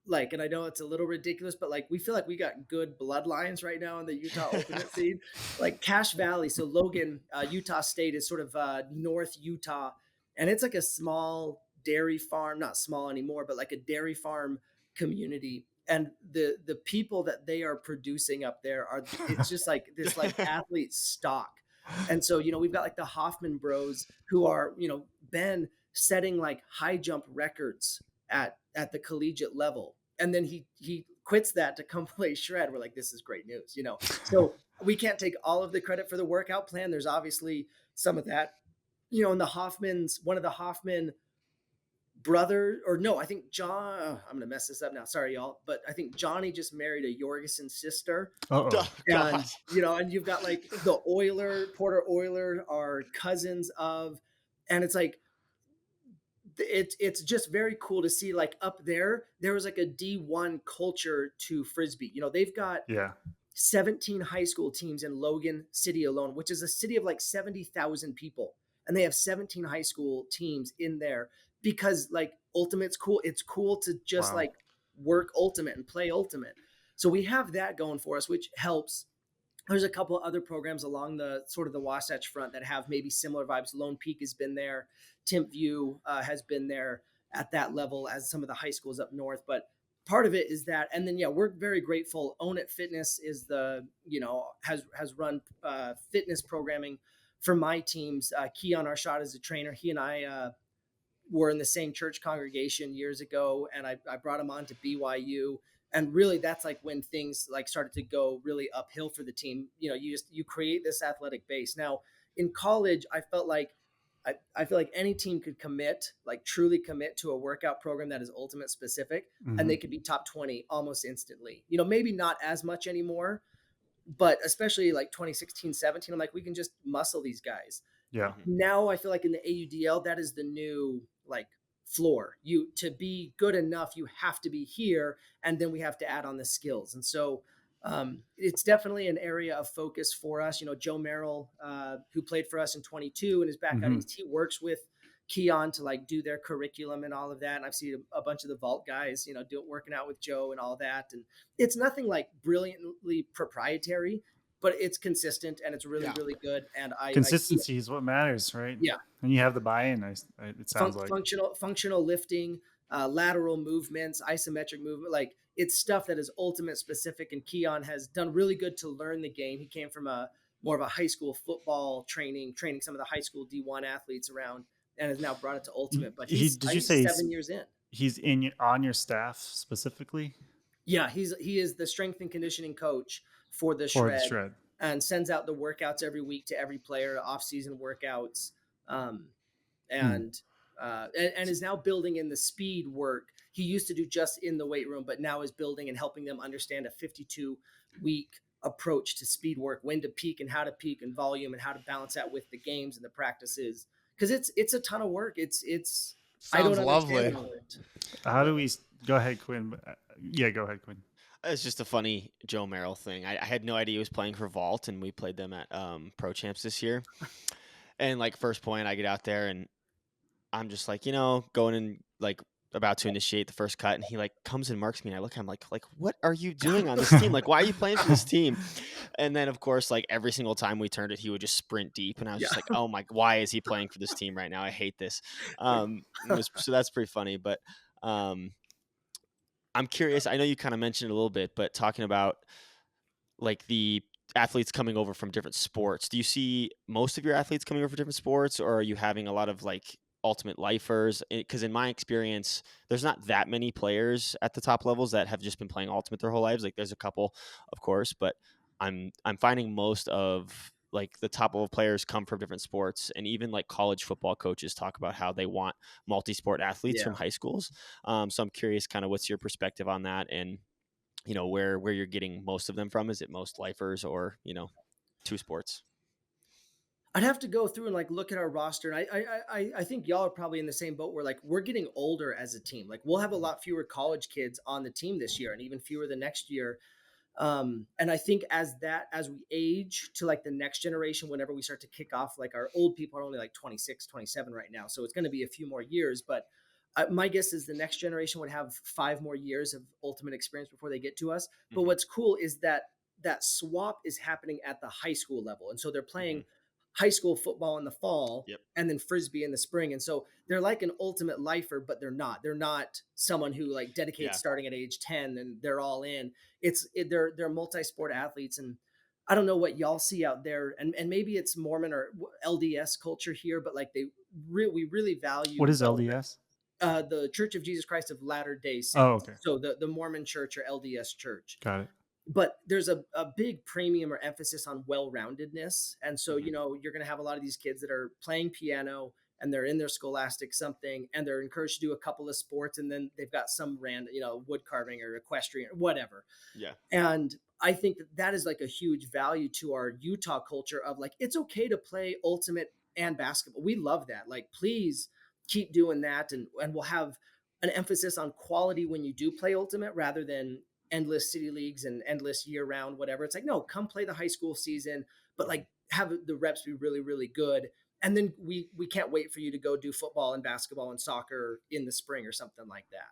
Like, and I know it's a little ridiculous, but like we feel like we got good bloodlines right now in the Utah Ultimate scene. Like Cache Valley, so Logan, Utah State is sort of North Utah, and it's like a small dairy farm, not small anymore, but like a dairy farm community. And the people that they are producing up there are, it's just like this like athlete stock. And so, we've got like the Hoffman bros who are, Ben setting like high jump records at the collegiate level, and then he quits that to come play shred. We're like, this is great news. So we can't take all of the credit for the workout plan. There's obviously some of that, and one of the Hoffman brother, or no, I think John, I'm gonna mess this up now, sorry y'all, but I think Johnny just married a Jorgensen sister. Uh-oh. And and you've got like the Porter Oiler are cousins of, and it's like it's just very cool to see like up there was like a D1 culture to Frisbee. They've got 17 high school teams in Logan City alone, which is a city of like 70,000 people. And they have 17 high school teams in there because like Ultimate's cool. It's cool to just like work Ultimate and play Ultimate. So we have that going for us, which helps. There's a couple other programs along the sort of the Wasatch Front that have maybe similar vibes. Lone Peak has been there. Timpview has been there at that level as some of the high schools up north. But part of it is that, and then we're very grateful. Own It Fitness is has run fitness programming for my teams. Keon Arshad is a trainer. He and I were in the same church congregation years ago, and I brought him on to BYU. And really, that's like when things like started to go really uphill for the team. You create this athletic base. Now in college, I felt like I feel like any team could truly commit to a workout program that is Ultimate specific, and they could be top 20 almost instantly. Maybe not as much anymore, but especially like 2016, 17, I'm like, we can just muscle these guys. Yeah. Now I feel like in the AUDL, that is the new like floor. To be good enough, you have to be here, and then we have to add on the skills. And so it's definitely an area of focus for us. Joe Merrill, who played for us in 22 and is back out east, he works with Keon to like do their curriculum and all of that. And I've seen a bunch of the vault guys, working out with Joe and all that. And it's nothing like brilliantly proprietary, but it's consistent and it's really, really good. And consistency is what matters, right? Yeah. And you have the buy-in. It sounds like functional lifting, lateral movements, isometric movement. Like it's stuff that is Ultimate specific. And Keon has done really good to learn the game. He came from more of a high school football training some of the high school D1 athletes around, and has now brought it to Ultimate. But he's 7 years in. He's on your staff specifically? Yeah, he is the strength and conditioning coach for the shred, and sends out the workouts every week to every player, off-season workouts, and is now building in the speed work. He used to do just in the weight room, but now is building and helping them understand a 52-week approach to speed work, when to peak and how to peak, and volume, and how to balance that with the games and the practices. Because it's a ton of work. It's Sounds I don't lovely. understand it. How do we go ahead, Quinn? Yeah, go ahead, Quinn. It's just a funny Joe Merrill thing. I had no idea he was playing for Vault, and we played them at Pro Champs this year. And like first point, I get out there and I'm just like, going and like about to initiate the first cut, and he like comes and marks me, and I look at him like what are you doing on this team? Like, why are you playing for this team? And then of course, like every single time we turned it, he would just sprint deep, and I was just like, oh my, why is he playing for this team right now? I hate this. So that's pretty funny. But I'm curious. I know you kind of mentioned it a little bit, but talking about like the athletes coming over from different sports, do you see most of your athletes coming over from different sports, or are you having a lot of like Ultimate lifers? Because in my experience, there's not that many players at the top levels that have just been playing Ultimate their whole lives. Like there's a couple, of course, but I'm finding most of like the top level players come from different sports, and even like college football coaches talk about how they want multi-sport athletes from high schools. So I'm curious, kind of what's your perspective on that, and where you're getting most of them from? Is it most lifers, or 2 sports? I'd have to go through and like look at our roster. And I think y'all are probably in the same boat where like we're getting older as a team. Like we'll have a lot fewer college kids on the team this year and even fewer the next year. And I think as we age to like the next generation, whenever we start to kick off, like our old people are only like 26, 27 right now. So it's going to be a few more years, but my guess is the next generation would have 5 more years of ultimate experience before they get to us. But what's cool is that swap is happening at the high school level. And so they're playing high school football in the fall and then Frisbee in the spring. And so they're like an ultimate lifer, but they're not someone who like dedicates starting at age 10 and they're all in. They're multi-sport athletes. And I don't know what y'all see out there. And maybe it's Mormon or LDS culture here, but like we really value. What is LDS? The Church of Jesus Christ of Latter-day Saints. Oh, okay. So the Mormon church or LDS church. Got it. But there's a big premium or emphasis on well-roundedness. And so, you're going to have a lot of these kids that are playing piano and they're in their scholastic something and they're encouraged to do a couple of sports. And then they've got some random, wood carving or equestrian or whatever. Yeah. And I think that is like a huge value to our Utah culture of like, it's okay to play ultimate and basketball. We love that. Like, please keep doing that. And we'll have an emphasis on quality when you do play ultimate rather than endless city leagues and endless year round, whatever. It's like, no, come play the high school season, but like have the reps be really, really good. And then we can't wait for you to go do football and basketball and soccer in the spring or something like that.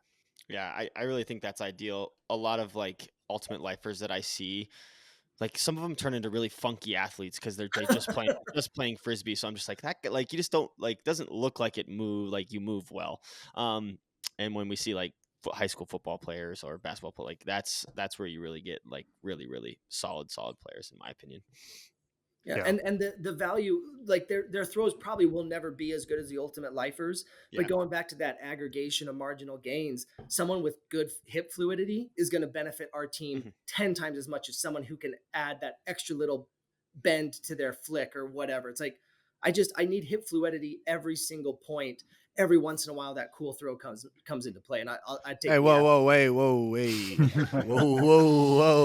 Yeah. I really think that's ideal. A lot of like ultimate lifers that I see, like some of them turn into really funky athletes because they're just playing Frisbee. So I'm just like that, like, you just don't like, doesn't look like it move, like you move well. And when we see like high school football players or basketball players, like that's where you really get like really, really solid players, in my opinion. Yeah. And the value, like their throws probably will never be as good as the ultimate lifers, but going back to that aggregation of marginal gains, someone with good hip fluidity is going to benefit our team 10 times as much as someone who can add that extra little bend to their flick or whatever. It's like, I need hip fluidity every single point. Every once in a while, that cool throw comes into play, and I take. Hey, whoa, wait, whoa,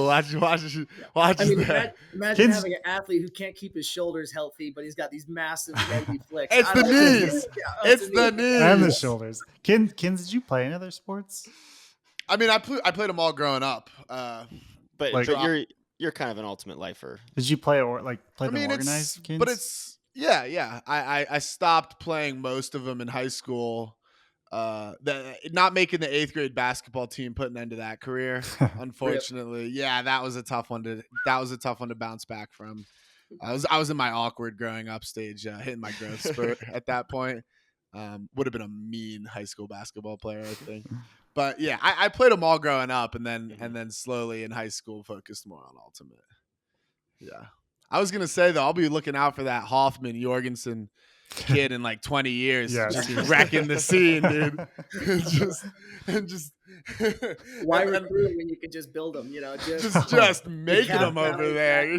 watch I mean, that. imagine having an athlete who can't keep his shoulders healthy, but he's got these massive bendy flicks. It's the knees. It's the knees and the shoulders. Kins, did you play any other sports? I mean, I played them all growing up. But like, you're kind of an ultimate lifer. Did you play them organized, Kins? But it's yeah. I stopped playing most of them in high school. Not making the 8th grade basketball team put an end to that career, unfortunately. Yeah, that was a tough one to bounce back from. I was in my awkward growing up stage, hitting my growth spurt at that point. Would have been a mean high school basketball player, I think. But yeah, I played them all growing up, and then slowly in high school focused more on ultimate. Yeah. I was gonna say though, I'll be looking out for that Hoffman Jorgensen kid in like 20 years, just wrecking the scene, dude. just why recruit when you can just build them? Just making them over there.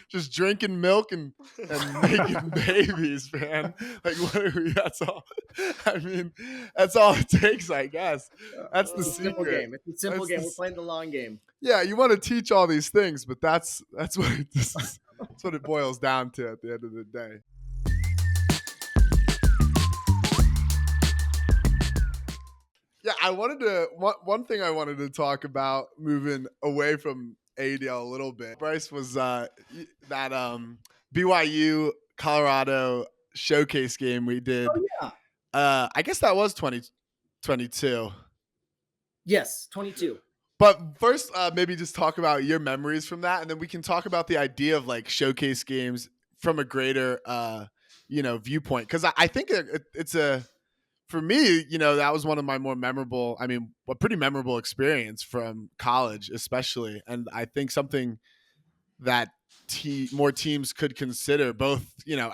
Just drinking milk and making babies, man. Like what are we? That's all. I mean, that's all it takes, I guess. That's the secret. Simple game. It's a simple game. We're playing the long game. Yeah, you want to teach all these things, but that's what it boils down to at the end of the day. Yeah, one thing I wanted to talk about, moving away from AUDL a little bit. Bryce was that BYU Colorado showcase game we did. Oh yeah. I guess that was 2022. Yes, 22. But first, maybe just talk about your memories from that, and then we can talk about the idea of like showcase games from a greater, viewpoint. Because I think it's for me, that was one of my more memorable. I mean, a pretty memorable experience from college, especially, and I think something that more teams could consider, both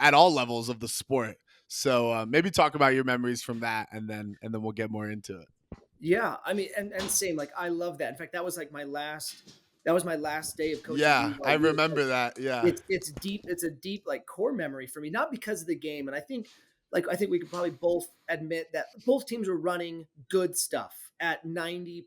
at all levels of the sport. So maybe talk about your memories from that, and then we'll get more into it. Yeah, I mean, and same, like I love that. In fact, that was my last day of coaching. Yeah, I remember that. Yeah, it's deep. It's a deep like core memory for me, not because of the game. And I think we could probably both admit that both teams were running good stuff at 90%,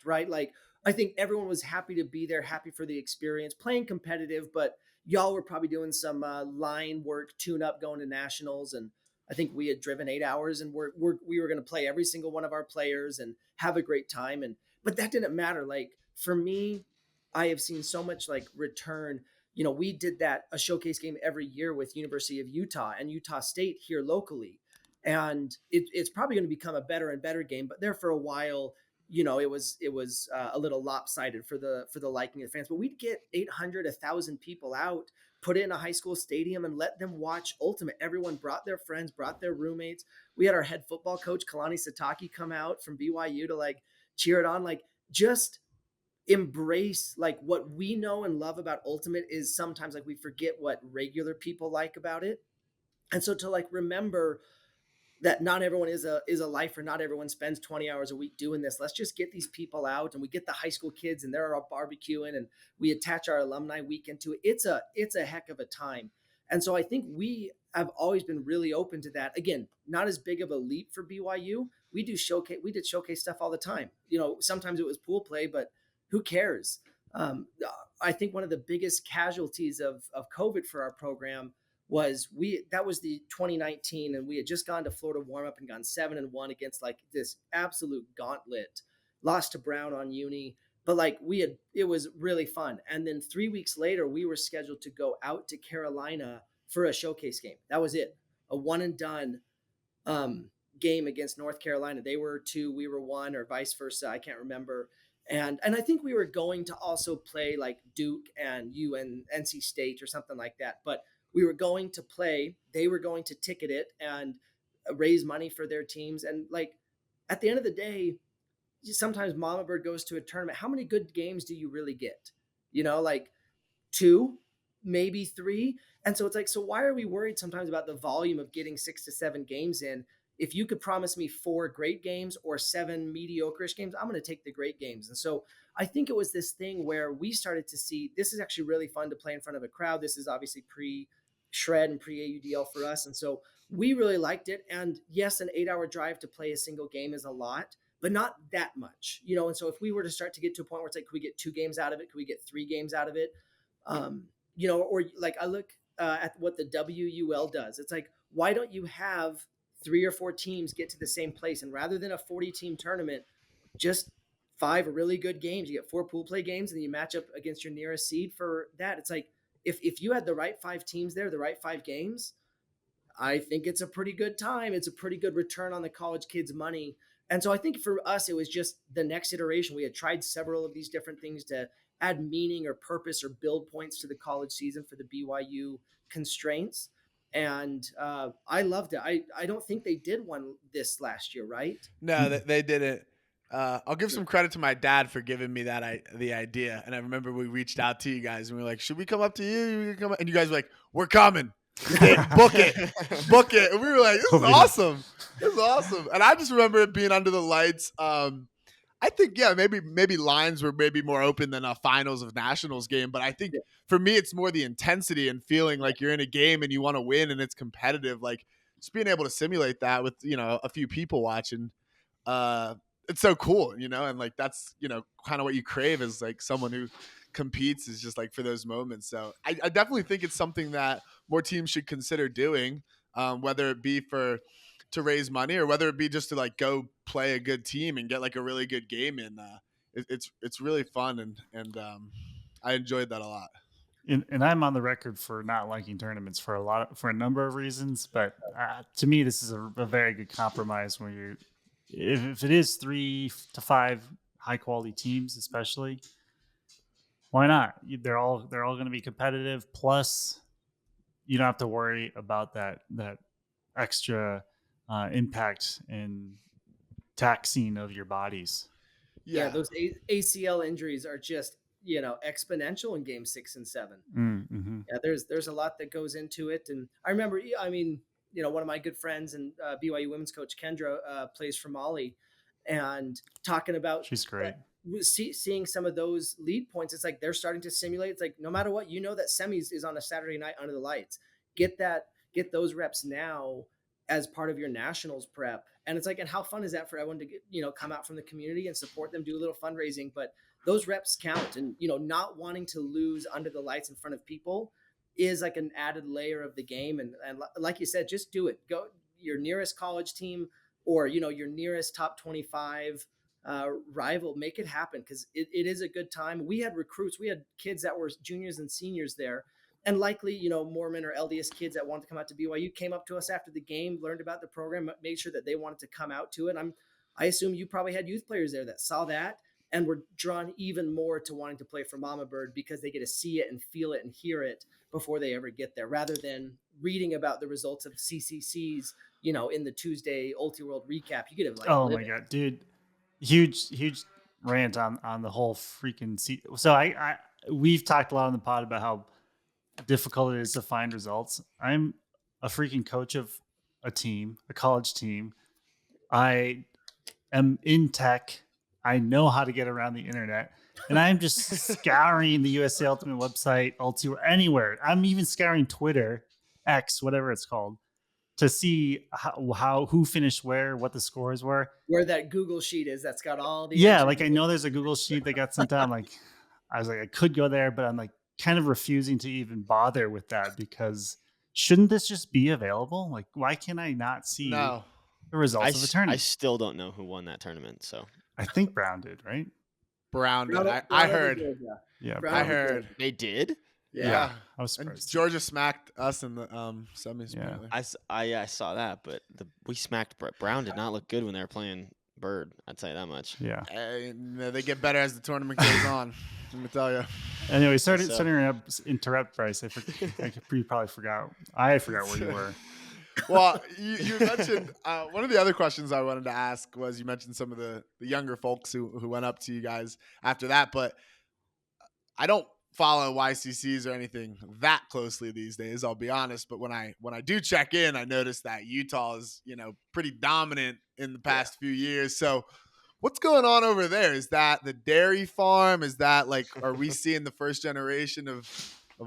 right? Like I think everyone was happy to be there, happy for the experience, playing competitive, but y'all were probably doing some line work, tune up, going to nationals. And I think we had driven 8 hours, and we were going to play every single one of our players and have a great time. But that didn't matter. Like for me, I have seen so much like return. We did a showcase game every year with University of Utah and Utah State here locally. And it's probably going to become a better and better game, but there for a while, it was a little lopsided for the liking of the fans. But we'd get 800, 1,000 people out, put it in a high school stadium, and let them watch Ultimate. Everyone brought their friends, brought their roommates. We had our head football coach Kalani Sataki come out from BYU to like cheer it on. Like just embrace like what we know and love about Ultimate is sometimes like we forget what regular people like about it. And so to like remember that not everyone is a lifer, not everyone spends 20 hours a week doing this. Let's just get these people out, and we get the high school kids and they're all barbecuing, and we attach our alumni weekend to it. It's a heck of a time. And so I think we have always been really open to that. Again, not as big of a leap for BYU. We did showcase stuff all the time. Sometimes it was pool play, but who cares? I think one of the biggest casualties of COVID for our program was that was the 2019, and we had just gone to Florida warm up and gone 7-1 against like this absolute gauntlet, lost to Brown on uni, but like it was really fun. And then 3 weeks later, we were scheduled to go out to Carolina for a showcase game. That was it, a one and done game against North Carolina. They were 2, we were 1, or vice versa. I can't remember. And I think we were going to also play like Duke and NC State or something like that, but we were going to play, they were going to ticket it and raise money for their teams. And like, at the end of the day, sometimes Mama Bird goes to a tournament. How many good games do you really get? Like 2, maybe 3. And so it's like, so why are we worried sometimes about the volume of getting 6 to 7 games in? If you could promise me 4 great games or 7 mediocre-ish games, I'm going to take the great games. And so I think it was this thing where we started to see, this is actually really fun to play in front of a crowd. This is obviously pre-Shred and pre-AUDL for us. And so we really liked it. And yes, an 8-hour drive to play a single game is a lot, but not that much, And so if we were to start to get to a point where it's like, could we get 2 games out of it? Could we get 3 games out of it? Or like I look at what the WUL does. It's like, why don't you have 3 or 4 teams get to the same place? And rather than a 40-team tournament, just 5 really good games. You get 4 pool play games, and then you match up against your nearest seed for that. It's like, if you had the right 5 teams there, the right 5 games, I think it's a pretty good time. It's a pretty good return on the college kids' money. And so I think for us, it was just the next iteration. We had tried several of these different things to add meaning or purpose or build points to the college season for the BYU constraints. And I loved it. I don't think they did one this last year, right? No, they didn't. I'll give some credit to my dad for giving me the idea. And I remember we reached out to you guys and we were like, should we come up to you? And you guys were like, we're coming. Book it. And we were like, this is awesome. This is awesome. And I just remember it being under the lights. I think, yeah, maybe lines were maybe more open than a finals of nationals game. But I think for me, it's more the intensity and feeling like you're in a game and you want to win and it's competitive. Like just being able to simulate that with, a few people watching. It's so cool, and like that's, kind of what you crave as like someone who competes is just like for those moments. So I definitely think it's something that more teams should consider doing, whether it be to raise money or whether it be just to like go play a good team and get like a really good game in. It's really fun and I enjoyed that a lot. And I'm on the record for not liking tournaments for a number of reasons, but to me this is a very good compromise when if it is 3 to 5 high quality teams, especially, why not? They're all going to be competitive. Plus, you don't have to worry about that extra impact and taxing of your bodies. Yeah, those ACL injuries are just exponential in game 6 and 7. Mm-hmm. Yeah, there's a lot that goes into it. And I remember, one of my good friends and BYU women's coach Kendra plays for Molly, and talking about she's great. Seeing some of those lead points, it's like they're starting to simulate. It's like no matter what, that semis is on a Saturday night under the lights. Get those reps now as part of your nationals prep. And it's like, and how fun is that for everyone to get, come out from the community and support them, do a little fundraising, but those reps count. And, not wanting to lose under the lights in front of people is like an added layer of the game. And like you said, just do it. Go your nearest college team or, your nearest top 25 rival, make it happen. Cause it is a good time. We had recruits, we had kids that were juniors and seniors there. And likely, Mormon or LDS kids that wanted to come out to BYU came up to us after the game, learned about the program, made sure that they wanted to come out to it. I assume you probably had youth players there that saw that and were drawn even more to wanting to play for Mama Bird because they get to see it and feel it and hear it before they ever get there, rather than reading about the results of CCCs, in the Tuesday Ulti World recap. You get to like, oh my God, dude. Huge rant on the whole freaking so we've talked a lot on the pod about how difficult it is to find results. I'm a freaking coach of a college team. I am in tech. I know how to get around the internet, and I'm just scouring the USA Ultimate website, Ulti, anywhere. I'm even scouring Twitter, X, whatever it's called, to see who finished where, what the scores were. Where that Google sheet is that's got all the like I know there's a Google sheet that got sent out. Like I was like, I could go there, but I'm like kind of refusing to even bother with that because shouldn't this just be available? Like, why can I not see the results of the tournament? I still don't know who won that tournament. So I think Brown did, right? Brown did. I heard. Yeah, I heard. They did? Yeah. I was surprised. And Georgia smacked us in the semis. I saw that, but we smacked Brown. Did not look good when they were playing Bird. I'd say that much. Yeah. They get better as the tournament goes on. Let me tell you. Anyway, starting to interrupt Bryce. You probably forgot. I forgot where you were. Well, you mentioned one of the other questions I wanted to ask was you mentioned some of the younger folks who went up to you guys after that, but I don't follow YCCs or anything that closely these days, I'll be honest. But when I do check in, I notice that Utah is, pretty dominant in the past few years. So what's going on over there? Is that the dairy farm? Is that are we seeing the first generation of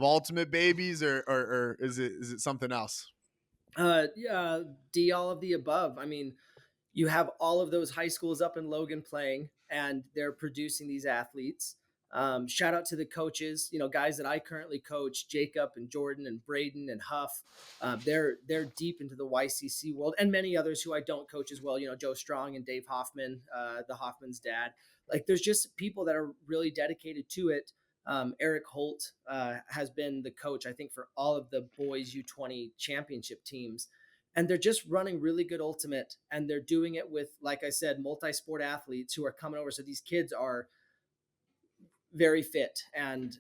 ultimate babies or is it something else? D, all of the above. I mean, you have all of those high schools up in Logan playing, and they're producing these athletes. Shout out to the coaches, guys that I currently coach, Jacob and Jordan and Braden and Huff. They're deep into the YCC world, and many others who I don't coach as well. Joe Strong and Dave Hoffman, the Hoffman's dad. Like, there's just people that are really dedicated to it. Eric Holt has been the coach, I think, for all of the boys U20 championship teams. And they're just running really good ultimate. And they're doing it with, like I said, multi-sport athletes who are coming over. So these kids are very fit and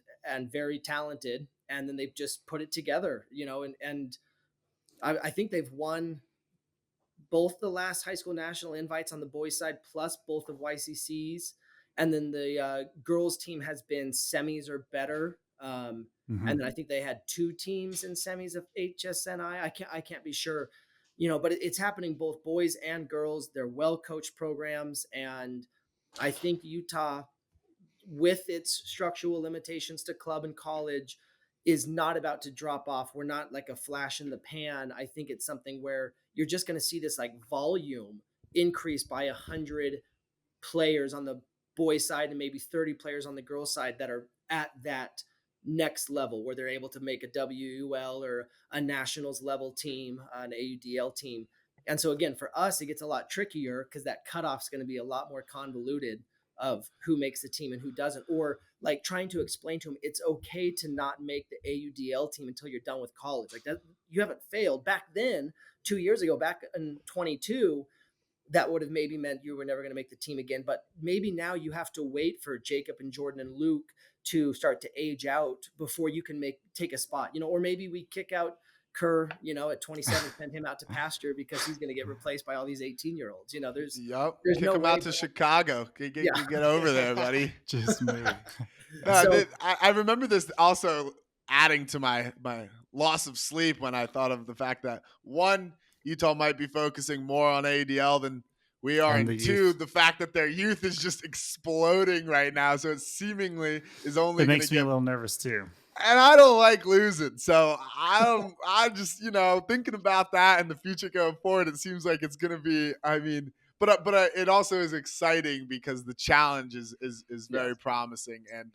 very talented. And then they've just put it together, and I think they've won both the last high school national invites on the boys side, plus both of YCC's. And then the girls team has been semis or better. And then I think they had 2 teams in semis of HSNI. I can't be sure, but it's happening both boys and girls. They're well-coached programs. And I think Utah, with its structural limitations to club and college, is not about to drop off. We're not like a flash in the pan. I think it's something where you're just going to see this volume increase by 100 players on the boys side and maybe 30 players on the girls side that are at that next level where they're able to make a WUL or a nationals level team, an AUDL team. And so again, for us, it gets a lot trickier because that cutoff is going to be a lot more convoluted of who makes the team and who doesn't, or trying to explain to them, it's okay to not make the AUDL team until you're done with college. Like that, you haven't failed. Back then, 2 years ago, back in 22, that would have maybe meant you were never going to make the team again. But maybe now you have to wait for Jacob and Jordan and Luke to start to age out before you can take a spot, or maybe we kick out Kerr, at 27, send him out to pasture because he's going to get replaced by all these 18-year-olds. There's kick no him out to Chicago. Get over there, buddy. Just move. I remember this also adding to my loss of sleep when I thought of the fact that one, Utah might be focusing more on ADL than we are, and 2, the fact that their youth is just exploding right now. So it seemingly is only. It makes me a little nervous too. and I don't like losing. So I'm just, thinking about that and the future going forward. It seems like it's going to be, but it also is exciting because the challenge is very promising. And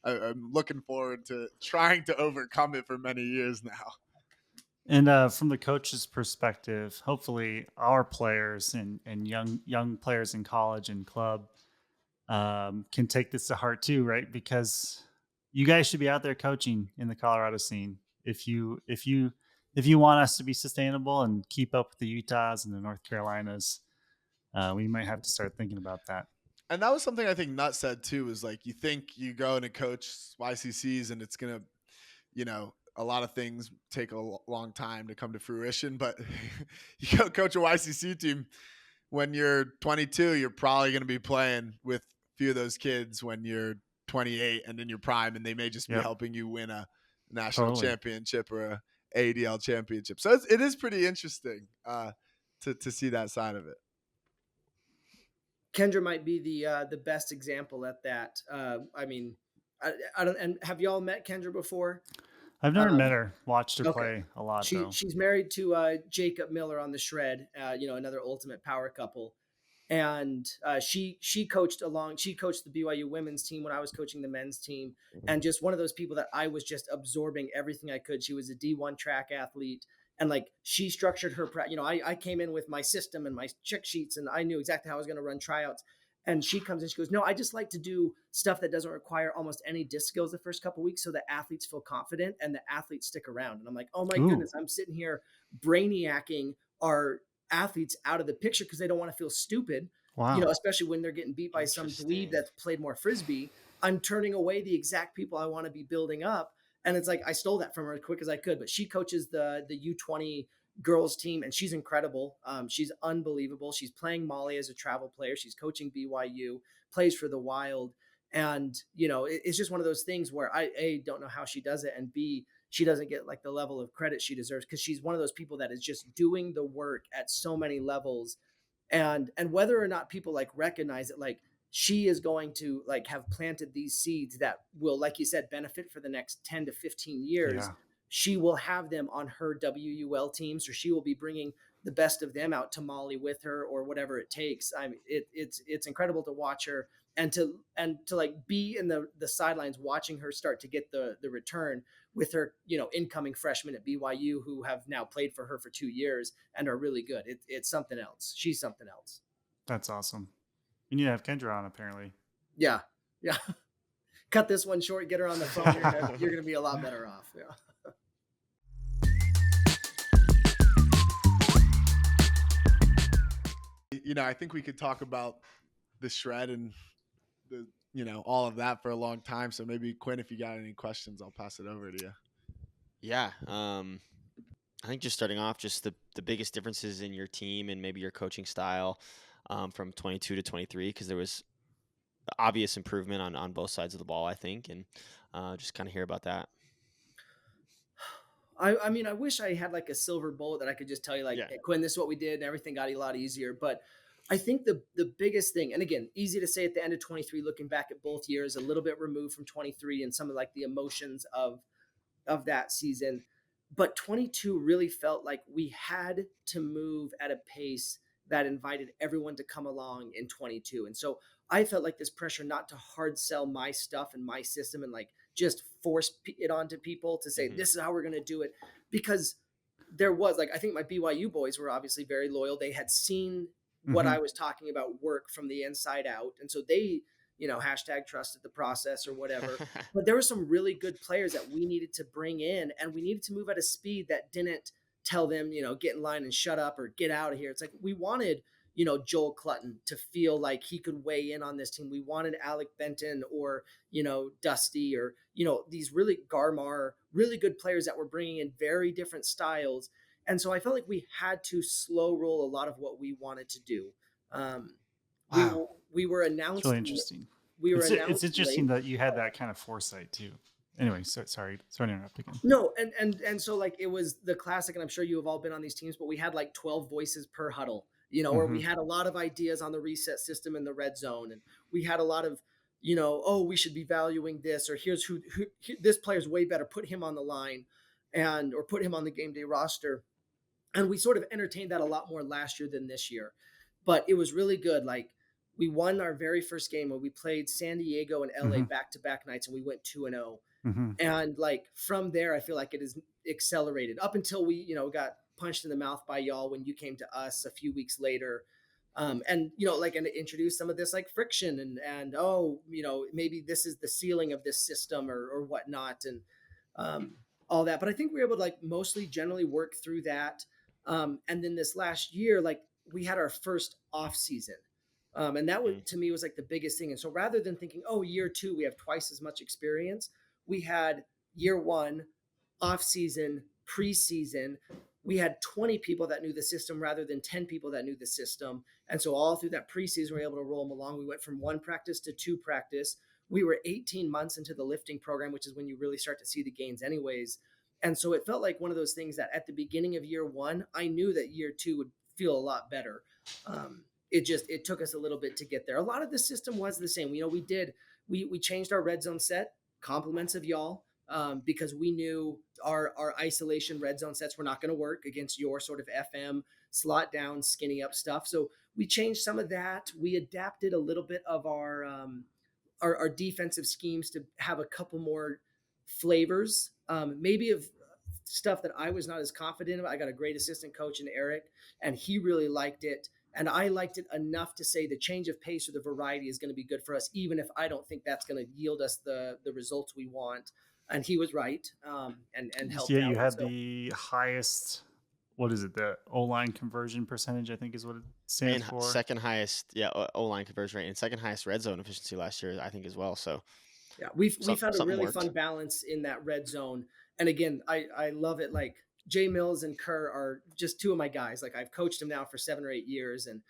I'm looking forward to trying to overcome it for many years now. And from the coach's perspective, hopefully our players and young players in college and club can take this to heart too, right? Because you guys should be out there coaching in the Colorado scene. If you want us to be sustainable and keep up with the Utahs and the North Carolinas, we might have to start thinking about that. And that was something I think Nutt said too, is like, you think you go and coach YCCs and it's going to, a lot of things take a long time to come to fruition, but you go coach a YCC team when you're 22, you're probably going to be playing with a few of those kids when you're 28 and in your prime, and they may just be helping you win a national championship or a AUDL championship. So it is pretty interesting to see that side of it. Kendra might be the best example at that. I don't. And have y'all met Kendra before? I've never met her. Watched her play a lot. She's married to Jacob Miller on the Shred. Another ultimate power couple. And she coached the BYU women's team when I was coaching the men's team, and just one of those people that I was just absorbing everything I could. She was a D1 track athlete, and like she structured her I came in with my system and my check sheets, and I knew exactly how I was going to run tryouts. And she comes in, she goes, no, I just like to do stuff that doesn't require almost any disc skills the first couple of weeks so that athletes feel confident and the athletes stick around. And I'm like, oh my goodness, I'm sitting here brainiacking our athletes out of the picture because they don't want to feel stupid. Wow. Especially when they're getting beat by some dweeb that's played more Frisbee. I'm turning away the exact people I want to be building up. And it's like, I stole that from her as quick as I could, but she coaches the U20 girls team, and she's incredible. She's unbelievable. She's playing Molly as a travel player. She's coaching BYU, plays for the Wild. And, it's just one of those things where I, A, don't know how she does it, and B, she doesn't get like the level of credit she deserves because she's one of those people that is just doing the work at so many levels. And whether or not people like recognize it, like she is going to like have planted these seeds that will, like you said, benefit for the next 10 to 15 years. Yeah. She will have them on her WUL teams, or she will be bringing the best of them out to Molly with her, or whatever it takes. I mean, it's incredible to watch her and to like be in the sidelines watching her start to get the return with her, incoming freshmen at BYU who have now played for her for 2 years and are really good. It's something else. She's something else. That's awesome. You need to have Kendra on, apparently. Yeah. Cut this one short. Get her on the phone. You're going to be a lot better off. Yeah. I think we could talk about the Shred and the, all of that for a long time. So maybe Quinn, if you got any questions, I'll pass it over to you. Yeah. I think just starting off, just the biggest differences in your team and maybe your coaching style from 22 to 23, because there was obvious improvement on both sides of the ball, I think, and just kind of hear about that. I mean, I wish I had like a silver bullet that I could just tell you, like, hey, Quinn, this is what we did, and everything got a lot easier. But I think the biggest thing, and again, easy to say at the end of 23, looking back at both years, a little bit removed from 23 and some of like the emotions of that season. But 22 really felt like we had to move at a pace that invited everyone to come along in 22. And so I felt like this pressure not to hard sell my stuff and my system and like just force it onto people to say, this is how we're going to do it. Because there was like, I think my BYU boys were obviously very loyal. They had seen what I was talking about work from the inside out. And so they, hashtag trusted the process or whatever. But there were some really good players that we needed to bring in, and we needed to move at a speed that didn't tell them, get in line and shut up or get out of here. It's like we wanted, Joel Clutton to feel like he could weigh in on this team. We wanted Alec Benton or, Dusty or, these really Garmar, really good players that were bringing in very different styles. And so I felt like we had to slow roll a lot of what we wanted to do. Wow. We were announced. It's really interesting. It's interesting that you had that kind of foresight too. Anyway, sorry to interrupt again. No, and so like it was the classic, and I'm sure you have all been on these teams, but we had like 12 voices per huddle, or we had a lot of ideas on the reset system in the red zone, and we had a lot of oh, we should be valuing this, or here's who this player's way better, put him on the line, or put him on the game day roster. And we sort of entertained that a lot more last year than this year. But it was really good. Like, we won our very first game when we played San Diego and LA back-to-back nights, and we went 2-0. And like from there, I feel like it is accelerated up until we, got punched in the mouth by y'all when you came to us a few weeks later. And and introduce some of this like friction and maybe this is the ceiling of this system or whatnot, and all that. But I think we were able to like mostly generally work through that. And then this last year, like we had our first off season. And that was, to me, was like the biggest thing. And so rather than thinking, oh, year 2, we have twice as much experience, we had year 1, off season, preseason. We had 20 people that knew the system rather than 10 people that knew the system. And so all through that preseason, we were able to roll them along. We went from 1 practice to 2 practice. We were 18 months into the lifting program, which is when you really start to see the gains anyways. And so it felt like one of those things that at the beginning of year 1, I knew that year 2 would feel a lot better. It took us a little bit to get there. A lot of the system was the same. We changed our red zone set, compliments of y'all, because we knew our isolation red zone sets were not going to work against your sort of FM slot down, skinny up stuff. So we changed some of that. We adapted a little bit of our defensive schemes to have a couple more flavors, maybe of stuff that I was not as confident of. I got a great assistant coach in Eric, and he really liked it. And I liked it enough to say the change of pace or the variety is going to be good for us, even if I don't think that's going to yield us the results we want. And he was right, and helped out. Yeah, you had the highest, what is it, the O-line conversion percentage, I think is what it stands for. Second highest, O-line conversion rate, and second highest red zone efficiency last year, I think, as well. So yeah, we've had a really fun balance in that red zone. And again, I love it. Like, Jay Mills and Kerr are just 2 of my guys. Like, I've coached them now for 7 or 8 years, and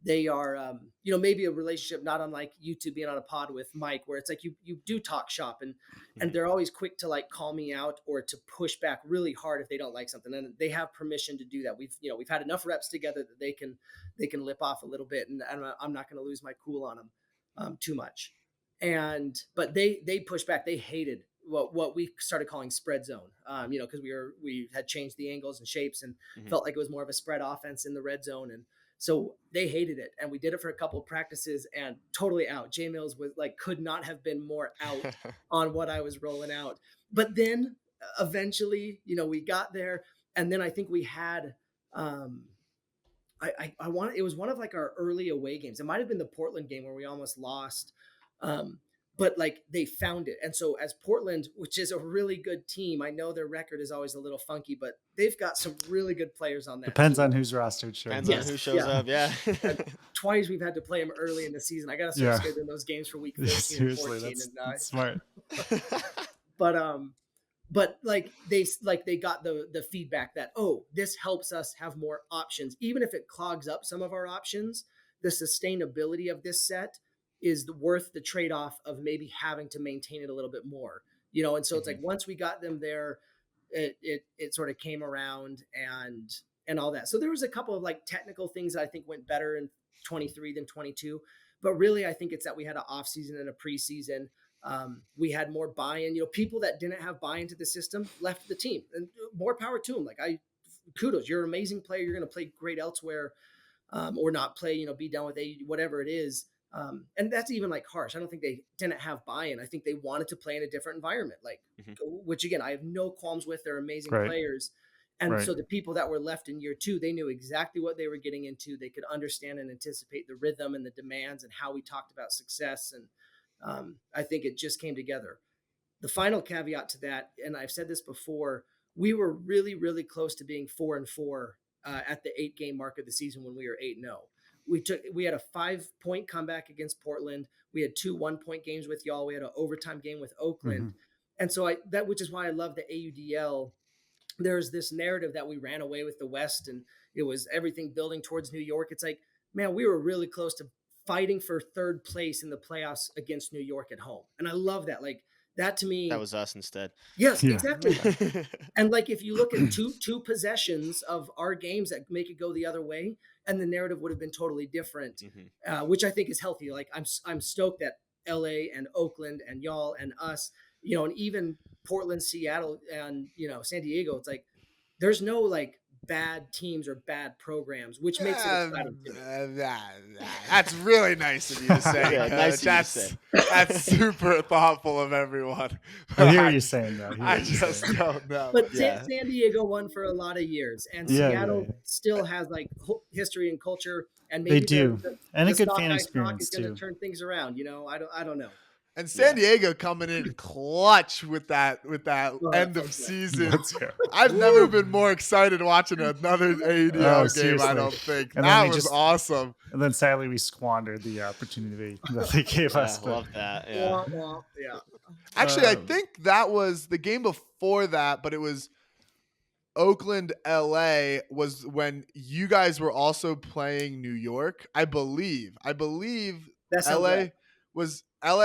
they are, maybe a relationship not unlike you two being on a pod with Mike, where it's like you do talk shop, and they're always quick to like call me out or to push back really hard if they don't like something, and they have permission to do that. We've had enough reps together that they can lip off a little bit, and I'm not going to lose my cool on them too much. But they pushed back. They hated what we started calling spread zone, because we had changed the angles and shapes and felt like it was more of a spread offense in the red zone. And so they hated it. And we did it for a couple of practices and totally out. Jay Mills was like, could not have been more out on what I was rolling out. But then eventually, we got there. And then I think we had, it was one of like our early away games. It might've been the Portland game where we almost lost. But like they found it. And so as Portland, which is a really good team, I know their record is always a little funky, but they've got some really good players on that Depends team. on who's rostered. Sure. Depends on who shows up. Yeah. Twice we've had to play them early in the season. I got to start scheduling those games for week 13 Seriously, and 14. That's smart. But like they got the feedback that, oh, this helps us have more options. Even if it clogs up some of our options, the sustainability of this set is worth the trade-off of maybe having to maintain it a little bit more, And so it's like, once we got them there, it sort of came around and all that. So there was a couple of like technical things that I think went better in 23 than 22, but really I think it's that we had an off season and a preseason. We had more buy-in, people that didn't have buy-in to the system left the team, and more power to them. Like, kudos, you're an amazing player. You're going to play great elsewhere, or not play, be done with whatever it is. And that's even like harsh. I don't think they didn't have buy-in. I think they wanted to play in a different environment, which again, I have no qualms with. They're amazing players. And so the people that were left in year 2, they knew exactly what they were getting into. They could understand and anticipate the rhythm and the demands and how we talked about success. And I think it just came together. The final caveat to that, and I've said this before, we were really, really close to being 4-4 at the 8-game mark of the season when we were 8-0. We had a 5-point comeback against Portland. We had 2 1-point games with y'all. We had an overtime game with Oakland. And so which is why I love the AUDL. There's this narrative that we ran away with the West and it was everything building towards New York. It's like, man, we were really close to fighting for 3rd place in the playoffs against New York at home. And I love that. Like, that to me, that was us instead. Yes, exactly. And like, if you look at two possessions of our games that make it go the other way, and the narrative would have been totally different, which I think is healthy. Like, I'm stoked that LA and Oakland and y'all and us, and even Portland, Seattle, and San Diego. It's like there's no like bad teams or bad programs, which makes it exciting to me. That's really nice of you to say, Yeah, Coach. nice of you to say. That's super thoughtful of everyone. I hear what you're saying, though. I just don't know. But Yeah. San Diego won for a lot of years, and Seattle still has like history and culture, and maybe They do. And a good fan Sockeye experience, is going too. to turn things around. I don't know. And San Diego coming in clutch with that end of Let's go. season. Let's go. I've never been more excited watching another AUDL game. Seriously. I don't think And that then was awesome. And then sadly we squandered the opportunity that they gave us. I love that. Yeah. Yeah. Actually, I think that was the game before that, but it was Oakland, LA was when you guys were also playing New York. I believe That sounds LA right.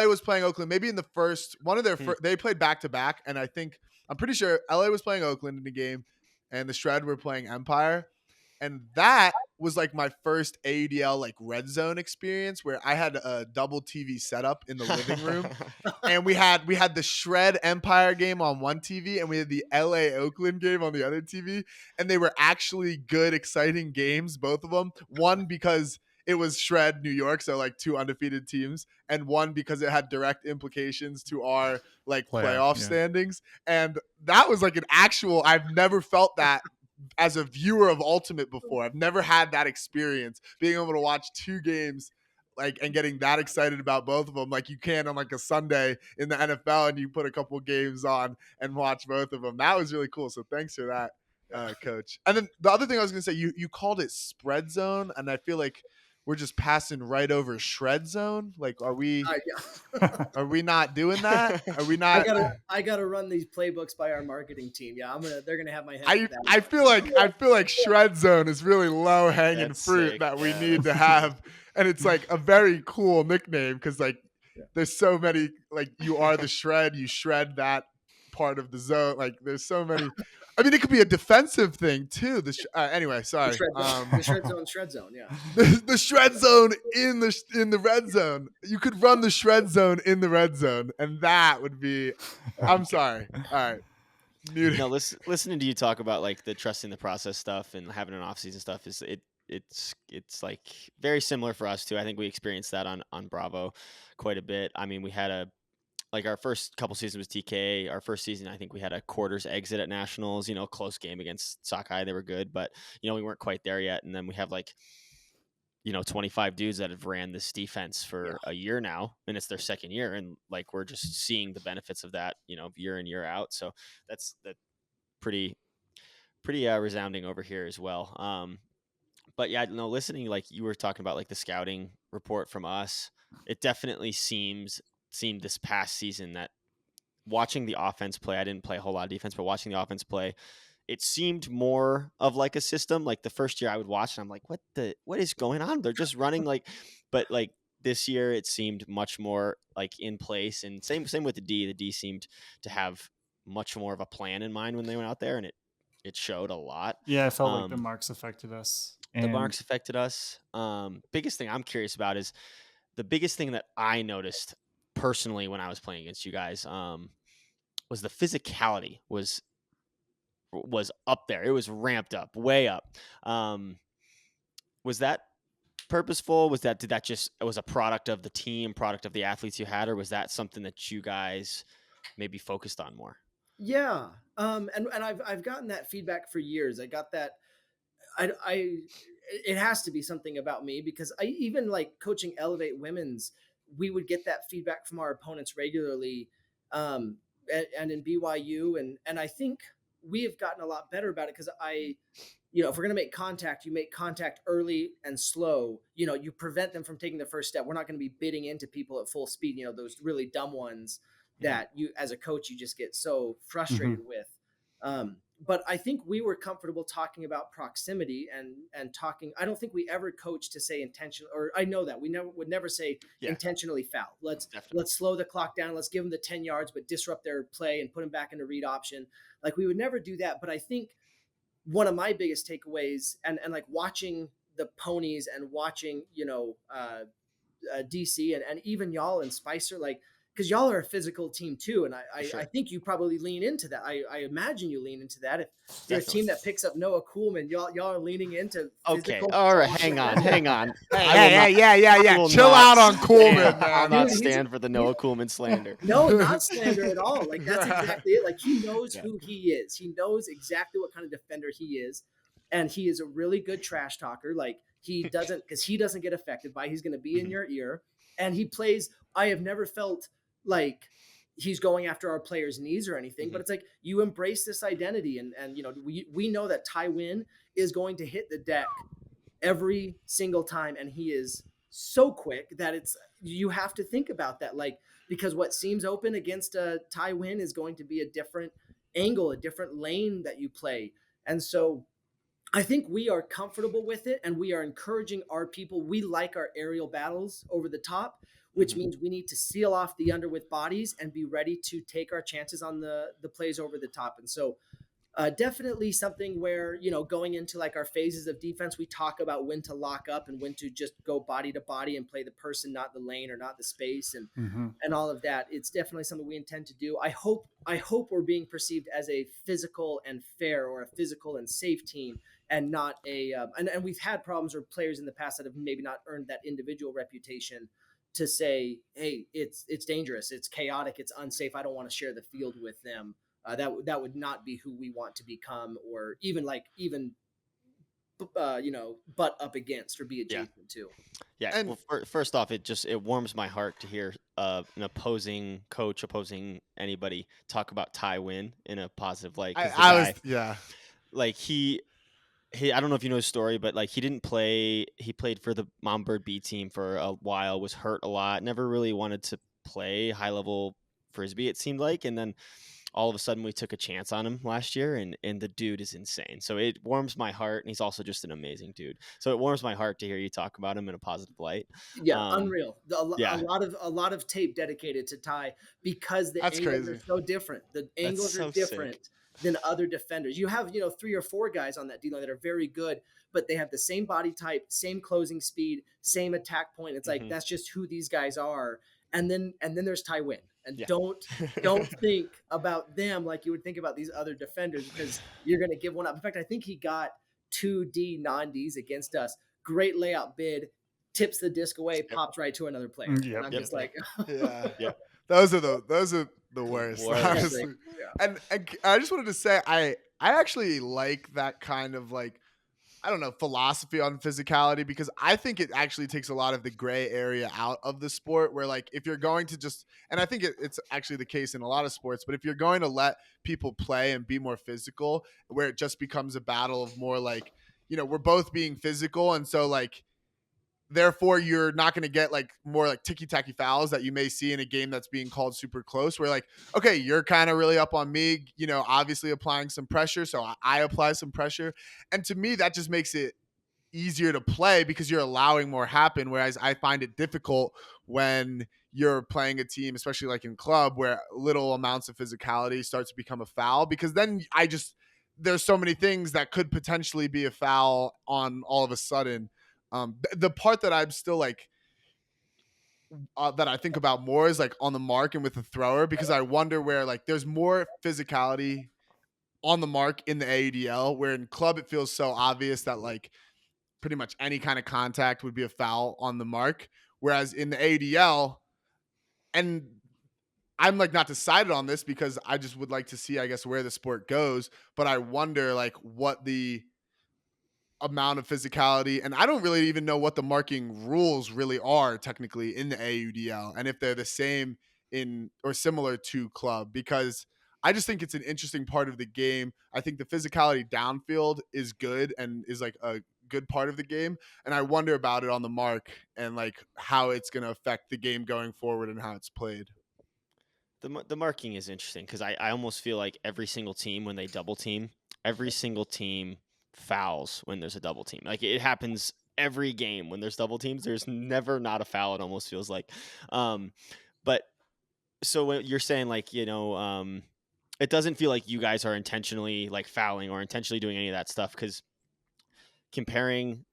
was playing Oakland. Maybe in the first one of their they played back to back, and I'm pretty sure LA was playing Oakland in the game, and the Shred were playing Empire, and that was like my first AUDL like red zone experience where I had a double TV setup in the living room. And we had the Shred Empire game on one TV, and we had the LA Oakland game on the other TV, and they were actually good, exciting games, both of them. One because it was Shred New York, so like two undefeated teams, and one because it had direct implications to our like playoff standings. And that was like an actual. I've never felt that as a viewer of Ultimate before. I've never had that experience, being able to watch two games like and getting that excited about both of them like you can on like a Sunday in the NFL, and you put a couple games on and watch both of them. That was really cool. So thanks for that, Coach. And then the other thing I was going to say, you called it spread zone, and I feel like we're just passing right over shred zone. Like, are we not doing that? Are we not? I gotta run these playbooks by our marketing team. Yeah, they're gonna have my head. I feel like shred zone is really low hanging fruit sick, that we need to have, and it's like a very cool nickname because like there's so many, like you are the shred, you shred that part of the zone. Like there's so many. I mean, it could be a defensive thing too. Anyway, sorry. The shred zone, yeah. The shred zone in the red zone. You could run the shred zone in the red zone, and that would be. I'm sorry. All right. No, listening to you talk about like the trusting the process stuff and having an off season stuff it's like very similar for us too. I think we experienced that on Bravo quite a bit. I mean, we had our first couple seasons was TK. Our first season, I think we had a quarters exit at Nationals, close game against Sockeye. They were good, but, we weren't quite there yet. And then we have 25 dudes that have ran this defense for a year now, and it's their second year. And like, we're just seeing the benefits of that, year in, year out. So that's pretty resounding over here as well. But yeah, no, listening, like you were talking about like the scouting report from us, it definitely seemed this past season that watching the offense play, I didn't play a whole lot of defense, but watching the offense play, it seemed more of like a system. Like the first year I would watch and I'm like, what is going on? They're just running but like this year it seemed much more like in place, and same with the D. The D seemed to have much more of a plan in mind when they went out there, and it showed a lot. Yeah, I felt like the marks affected us. Biggest thing I'm curious about is the biggest thing that I noticed personally when I was playing against you guys was the physicality was up there. It was ramped up, way up. Was that purposeful? Was that a product of the team, product of the athletes you had, or was that something that you guys maybe focused on more? Yeah. And I've gotten that feedback for years. I got that. It has to be something about me, because I even like coaching Elevate Women's, we would get that feedback from our opponents regularly. And in BYU. And I think we have gotten a lot better about it, because if we're going to make contact, you make contact early and slow. You prevent them from taking the first step. We're not going to be bidding into people at full speed, those really dumb ones that you, as a coach, you just get so frustrated with. But I think we were comfortable talking about proximity and talking. I don't think we ever coached to say intentional, or I know that we would never say intentionally foul. Let's slow the clock down. Let's give them the 10 yards, but disrupt their play and put them back into read option. Like, we would never do that. But I think one of my biggest takeaways and like watching the ponies and watching, DC and even y'all and Spicer, like, because y'all are a physical team too, and I think you probably lean into that. I imagine you lean into that. If you're a Definitely. team that picks up Noah Coolman, y'all are leaning into Okay. physical. All right. Hang on. Yeah. will Chill not out on Coolman, stand- I'll man. not Dude, stand for the Noah Coolman slander. No, not slander at all. Like, that's exactly it. Like, he knows Yeah. who he is. He knows exactly what kind of defender he is. And he is a really good trash talker. Like, he doesn't get affected by, he's going to be in your ear. And he plays, I have never felt like he's going after our players' knees or anything, but it's like, you embrace this identity. And we know that Ty Wynn is going to hit the deck every single time. And he is so quick that you have to think about that. Like, because what seems open against a Ty Wynn is going to be a different angle, a different lane that you play. And so I think we are comfortable with it, and we are encouraging our people. We like our aerial battles over the top, which means we need to seal off the under with bodies and be ready to take our chances on the plays over the top. And so definitely something where, going into like our phases of defense, we talk about when to lock up and when to just go body to body and play the person, not the lane or not the space, and all of that. It's definitely something we intend to do. I hope we're being perceived as a physical and fair, or a physical and safe team, and not and we've had problems with players in the past that have maybe not earned that individual reputation to say, hey, it's dangerous, it's chaotic, it's unsafe, I don't want to share the field with them. That would not be who we want to become, or even butt up against or be adjacent to. Yeah. And- well, first off, it warms my heart to hear an opposing coach, opposing anybody, talk about Ty Wynn in a positive light. Like, he I don't know if you know his story, but like, he didn't play. He played for the Mom Bird B team for a while, was hurt a lot, never really wanted to play high level Frisbee, it seemed like. And then all of a sudden we took a chance on him last year, and the dude is insane. So it warms my heart, and he's also just an amazing dude. So it warms my heart to hear you talk about him in a positive light. Yeah, unreal. A lot of tape dedicated to Ty, because the That's angles crazy. are so different. The angles so are different than other defenders. You have 3 or 4 guys on that D line that are very good, but they have the same body type, same closing speed, same attack point. It's like, that's just who these guys are. And then there's Ty Wynn. And don't think about them like you would think about these other defenders, because you're going to give one up. In fact, I think he got 2 D non-Ds against us. Great layout bid, tips the disc away, pops right to another player. Yep. And I'm just like, Yeah. Those are the worst. Honestly. And I just wanted to say, I actually like that kind of, like, I don't know, philosophy on physicality, because I think it actually takes a lot of the gray area out of the sport, where, like, if you're going to just, and I think it's actually the case in a lot of sports, but if you're going to let people play and be more physical, where it just becomes a battle of more like, we're both being physical. And so, like, therefore you're not going to get like more like ticky-tacky fouls that you may see in a game that's being called super close, where, like, okay, you're kind of really up on me, obviously applying some pressure, so I apply some pressure. And to me, that just makes it easier to play, because you're allowing more happen. Whereas I find it difficult when you're playing a team, especially like in club, where little amounts of physicality starts to become a foul, because then there's so many things that could potentially be a foul on all of a sudden. The part that I'm still like, that I think about more is like on the mark and with the thrower, because I wonder where, like, there's more physicality on the mark in the AUDL, where in club it feels so obvious that, like, pretty much any kind of contact would be a foul on the mark. Whereas in the AUDL, and I'm like not decided on this because I just would like to see, I guess, where the sport goes, but I wonder like what the amount of physicality, and I don't really even know what the marking rules really are technically in the AUDL, and if they're the same in or similar to club, because I just think it's an interesting part of the game. I think the physicality downfield is good and is like a good part of the game, and I wonder about it on the mark and like how it's going to affect the game going forward and how it's played. The marking is interesting, because I almost feel like every single team, when they double team, every single team fouls when there's a double team. Like, it happens every game when there's double teams. There's never not a foul, it almost feels like. But so when you're saying, like, it doesn't feel like you guys are intentionally like fouling or intentionally doing any of that stuff, because comparing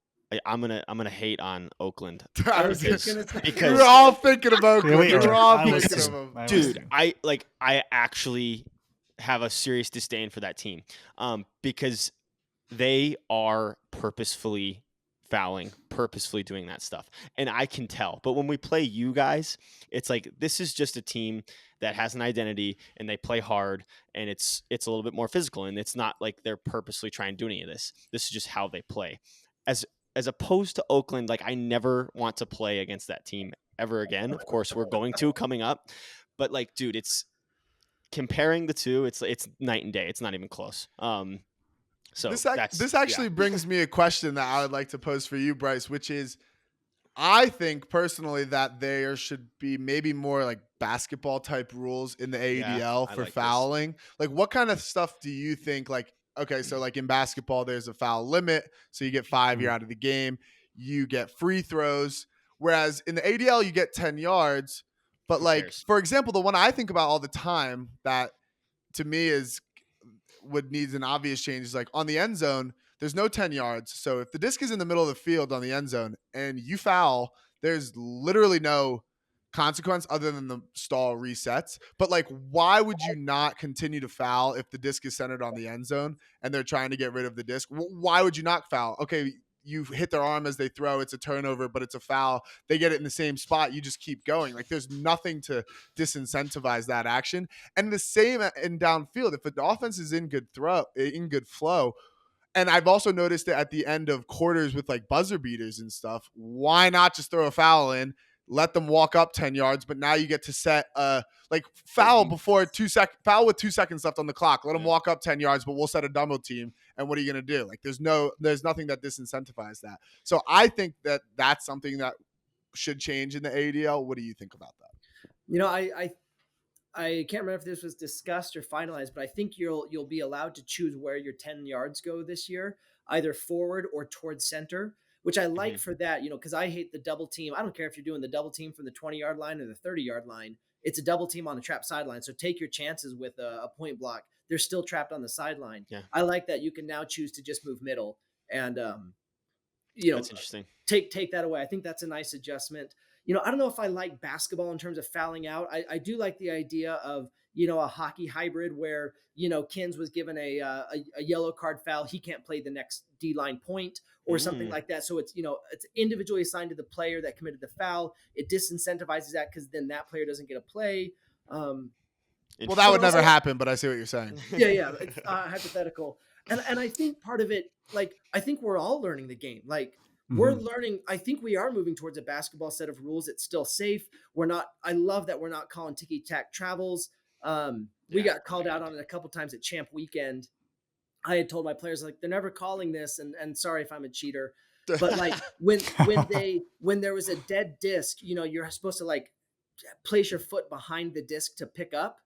I'm gonna hate on Oakland I was just gonna, gonna say, because we were all thinking of Oakland. wait, We were all I was thinking too. of them. I was dude, too. I actually have a serious disdain for that team, because they are purposefully fouling, purposefully doing that stuff, and I can tell. But when we play you guys, it's like this is just a team that has an identity and they play hard, and it's a little bit more physical, and it's not like they're purposely trying to do any of this. This is just how they play. As opposed to Oakland, like I never want to play against that team ever again. Of course, we're going to coming up, but like, dude, it's comparing the two. It's night and day. It's not even close. So This actually brings me a question that I would like to pose for you, Bryce, which is, I think personally that there should be maybe more like basketball type rules in the AUDL I for like this. fouling. Like, what kind of stuff do you think? Like, okay, so like in basketball, there's a foul limit, so you get 5, you're out of the game. You get free throws, whereas in the AUDL you get 10 yards. But Who like, cares? for example, the one I think about all the time that to me is would needs an obvious change is like on the end zone, there's no 10 yards. So if the disc is in the middle of the field on the end zone and you foul, there's literally no consequence other than the stall resets. But like, why would you not continue to foul if the disc is centered on the end zone and they're trying to get rid of the disc? Why would you not foul? Okay, you hit their arm as they throw, it's a turnover, but it's a foul. They get it in the same spot. You just keep going. Like, there's nothing to disincentivize that action. And the same in downfield. If the offense is in good flow, and I've also noticed it at the end of quarters with like buzzer beaters and stuff, why not just throw a foul in, let them walk up 10 yards, but now you get to set like foul before foul with 2 seconds left on the clock. Let them walk up 10 yards, but we'll set a double team. And what are you going to do? Like, there's nothing that disincentivizes that. So I think that that's something that should change in the AUDL. What do you think about that? You know, I can't remember if this was discussed or finalized, but I think you'll be allowed to choose where your 10 yards go this year, either forward or towards center, which I like for that, you know, because I hate the double team. I don't care if you're doing the double team from the 20-yard line or the 30-yard line. It's a double team on the trap sideline. So take your chances with a point block. They're still trapped on the sideline. Yeah. I like that you can now choose to just move middle and, you know, That's interesting. Take that away. I think that's a nice adjustment. You know, I don't know if I like basketball in terms of fouling out. I do like the idea of, you know, a hockey hybrid where, you know, Kins was given a yellow card foul. He can't play the next D-line point or something like that. So it's, you know, it's individually assigned to the player that committed the foul. It disincentivizes that because then that player doesn't get a play. Well, that would never happen, but I see what you're saying. Yeah. It's hypothetical. And I think part of it, like, I think we're all learning the game. Like, we're learning. I think we are moving towards a basketball set of rules. It's still safe. I love that we're not calling ticky-tack travels. We got called out on it a couple times at Champ Weekend. I had told my players, like, they're never calling this, and sorry if I'm a cheater, but like when there was a dead disc, you know, you're supposed to like place your foot behind the disc to pick up,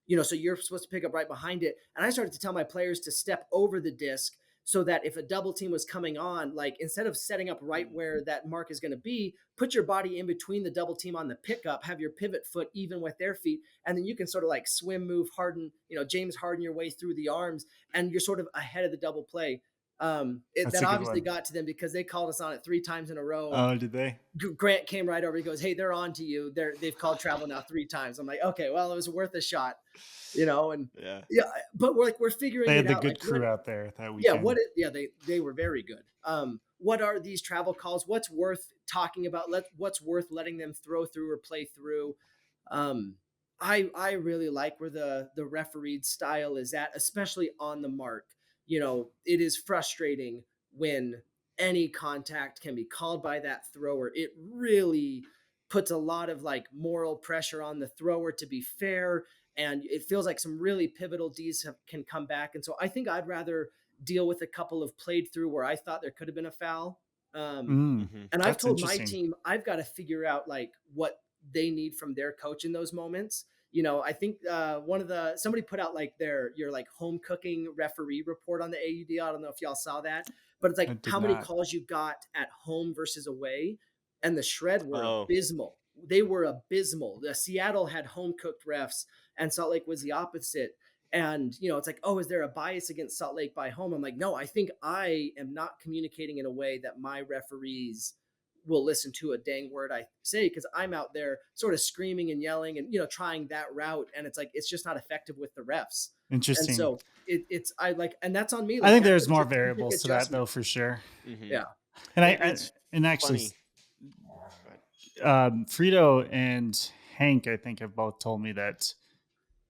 you know, so you're supposed to pick up right behind it. And I started to tell my players to step over the disc so that if a double team was coming on, like, instead of setting up right where that mark is going to be, put your body in between the double team on the pickup, have your pivot foot even with their feet. And then you can sort of like swim, move, harden, you know, James Harden your way through the arms, and you're sort of ahead of the double play. That obviously got to them because they called us on it 3 times in a row. Oh, did they? Grant came right over. He goes, "Hey, they're on to you. They've called travel now 3 times." I'm like, okay, well, it was worth a shot, you know. And yeah, but we're figuring they had it the out. good like, crew out there that weekend. They were very good. What are these travel calls? What's worth talking about? What's worth letting them throw through or play through? I really like where the refereed style is at, especially on the mark. You know, it is frustrating when any contact can be called by that thrower. It really puts a lot of like moral pressure on the thrower to be fair. And it feels like some really pivotal Ds can come back. And so I think I'd rather deal with a couple of played through where I thought there could have been a foul. And I've told my team, I've got to figure out like what they need from their coach in those moments. You know, I think somebody put out like your like home cooking referee report on the AUDL. I don't know if y'all saw that, but it's like how many calls you got at home versus away. And the Shred were abysmal. They were abysmal. The Seattle had home cooked refs and Salt Lake was the opposite. And, it's like, oh, is there a bias against Salt Lake by home? I'm like, no, I think I am not communicating in a way that my referees will listen to a dang word I say, because I'm out there sort of screaming and yelling and, trying that route. And it's like, it's just not effective with the refs. And Interesting. so and that's on me. I think that's there's a more strategic variables to that, adjustment. though, for sure. Mm-hmm. Yeah. And actually, Frito and Hank, I think, have both told me that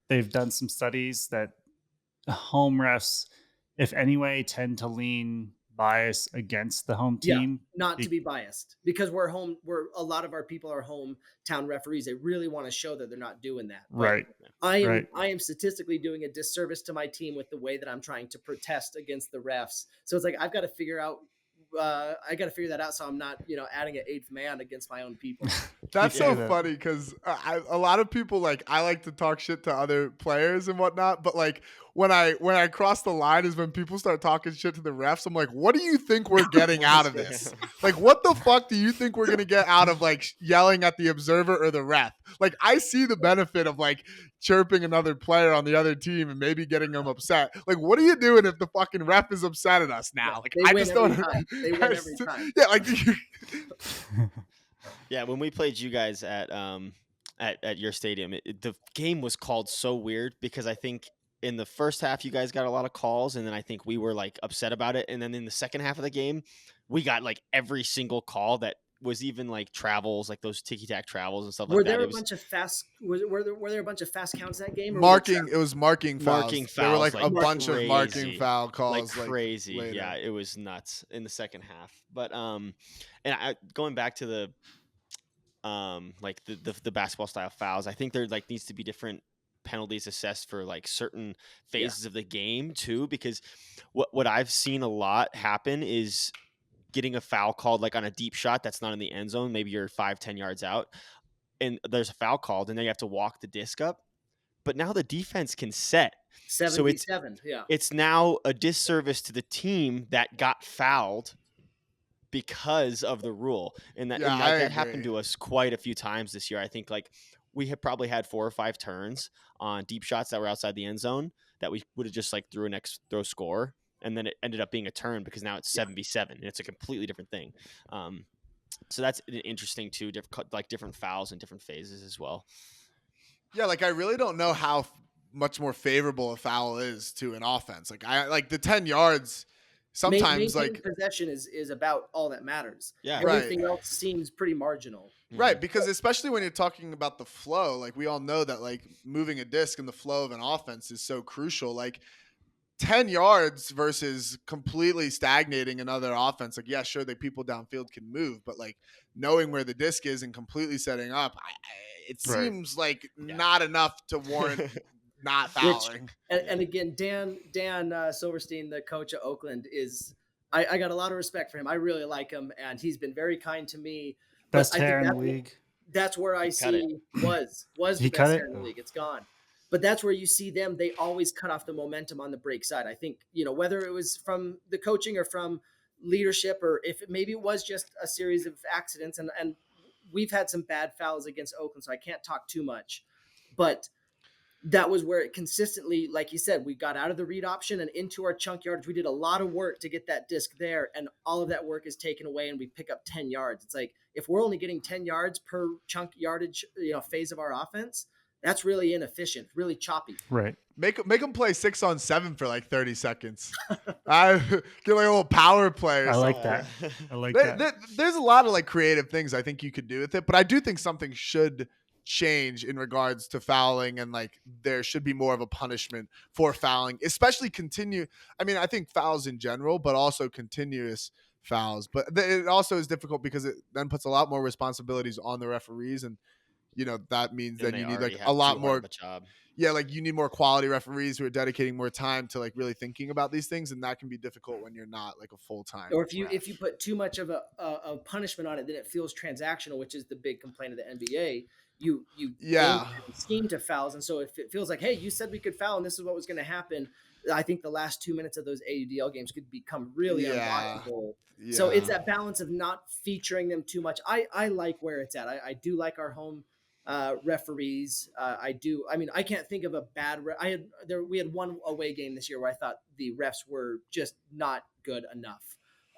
they've done some studies that home refs, if anyway, tend to lean bias against the home Yeah, team. not to be biased, because we're a lot of our people are hometown referees. They really want to show that they're not doing that. But Right. I am statistically doing a disservice to my team with the way that I'm trying to protest against the refs. So it's like, I've got to figure that out, so I'm not, adding an eighth man against my own people. That's so funny, because a lot of people, like, I like to talk shit to other players and whatnot, but like when I cross the line is when people start talking shit to the refs. I'm like, what do you think we're getting out of this? Like, what the fuck do you think we're gonna get out of like yelling at the observer or the ref? Like, I see the benefit of like chirping another player on the other team and maybe getting them upset. Like, what are you doing if the fucking ref is upset at us now? Like, they win every time. They win every time. Yeah, like. Yeah, when we played you guys at your stadium, the game was called so weird, because I think in the first half you guys got a lot of calls, and then I think we were like upset about it, and then in the second half of the game we got like every single call that was even like travels, like those ticky-tack travels and stuff like that. Were there a bunch of fast counts that game? It was marking fouls. Marking fouls. There were like a bunch crazy. of marking foul calls. Like crazy. Later. Yeah, it was nuts in the second half. But and going back to the like the basketball style fouls, I think there like needs to be different penalties assessed for like certain phases of the game too, because what I've seen a lot happen is getting a foul called like on a deep shot that's not in the end zone. Maybe you're 5-10 yards out and there's a foul called, and then you have to walk the disc up. But now the defense can set. 77. It's now a disservice to the team that got fouled because of the rule. And that happened to us quite a few times this year. I think like we have probably had 4 or 5 turns on deep shots that were outside the end zone that we would have just like throw score. And then it ended up being a turn, because now it's 7v7 and it's a completely different thing. So that's interesting too, different fouls and different phases as well. Yeah, like I really don't know how much more favorable a foul is to an offense. Like I like the 10 yards. Sometimes like possession is about all that matters. Yeah, everything else seems pretty marginal. Right, because especially when you're talking about the flow, like we all know that like moving a disc and the flow of an offense is so crucial. Like 10 yards versus completely stagnating another offense. Like, yeah, sure, the people downfield can move, but like knowing where the disc is and completely setting up, it seems like not enough to warrant not fouling. And again, Dan Silverstein, the coach of Oakland, I got a lot of respect for him. I really like him, and he's been very kind to me. Best hair in the league. That's where I see was the best hair in the league. It's gone. But that's where you see them. They always cut off the momentum on the break side. I think, whether it was from the coaching or from leadership, or if maybe it was just a series of accidents. And we've had some bad fouls against Oakland, so I can't talk too much. But that was where it consistently, like you said, we got out of the read option and into our chunk yardage. We did a lot of work to get that disc there, and all of that work is taken away, and we pick up 10 yards. It's like, if we're only getting 10 yards per chunk yardage, phase of our offense, that's really inefficient, really choppy. Right. Make them play 6-on-7 for like 30 seconds. I get like a little power play. I like that. There's a lot of like creative things I think you could do with it, but I do think something should change in regards to fouling, and like there should be more of a punishment for fouling, especially I think fouls in general, but also continuous fouls. But it also is difficult because it then puts a lot more responsibilities on the referees, and that means then you need like a lot more job. Yeah, like you need more quality referees who are dedicating more time to like really thinking about these things, and that can be difficult when you're not like a full-time. Or if you put too much of a punishment on it, then it feels transactional, which is the big complaint of the NBA. You scheme to fouls, and so if it feels like, hey, you said we could foul and this is what was going to happen, I think the last 2 minutes of those AUDL games could become really unwatchable. Yeah. So it's that balance of not featuring them too much. I like where it's at. I do like our home referees. I can't think of a bad. We had one away game this year where I thought the refs were just not good enough.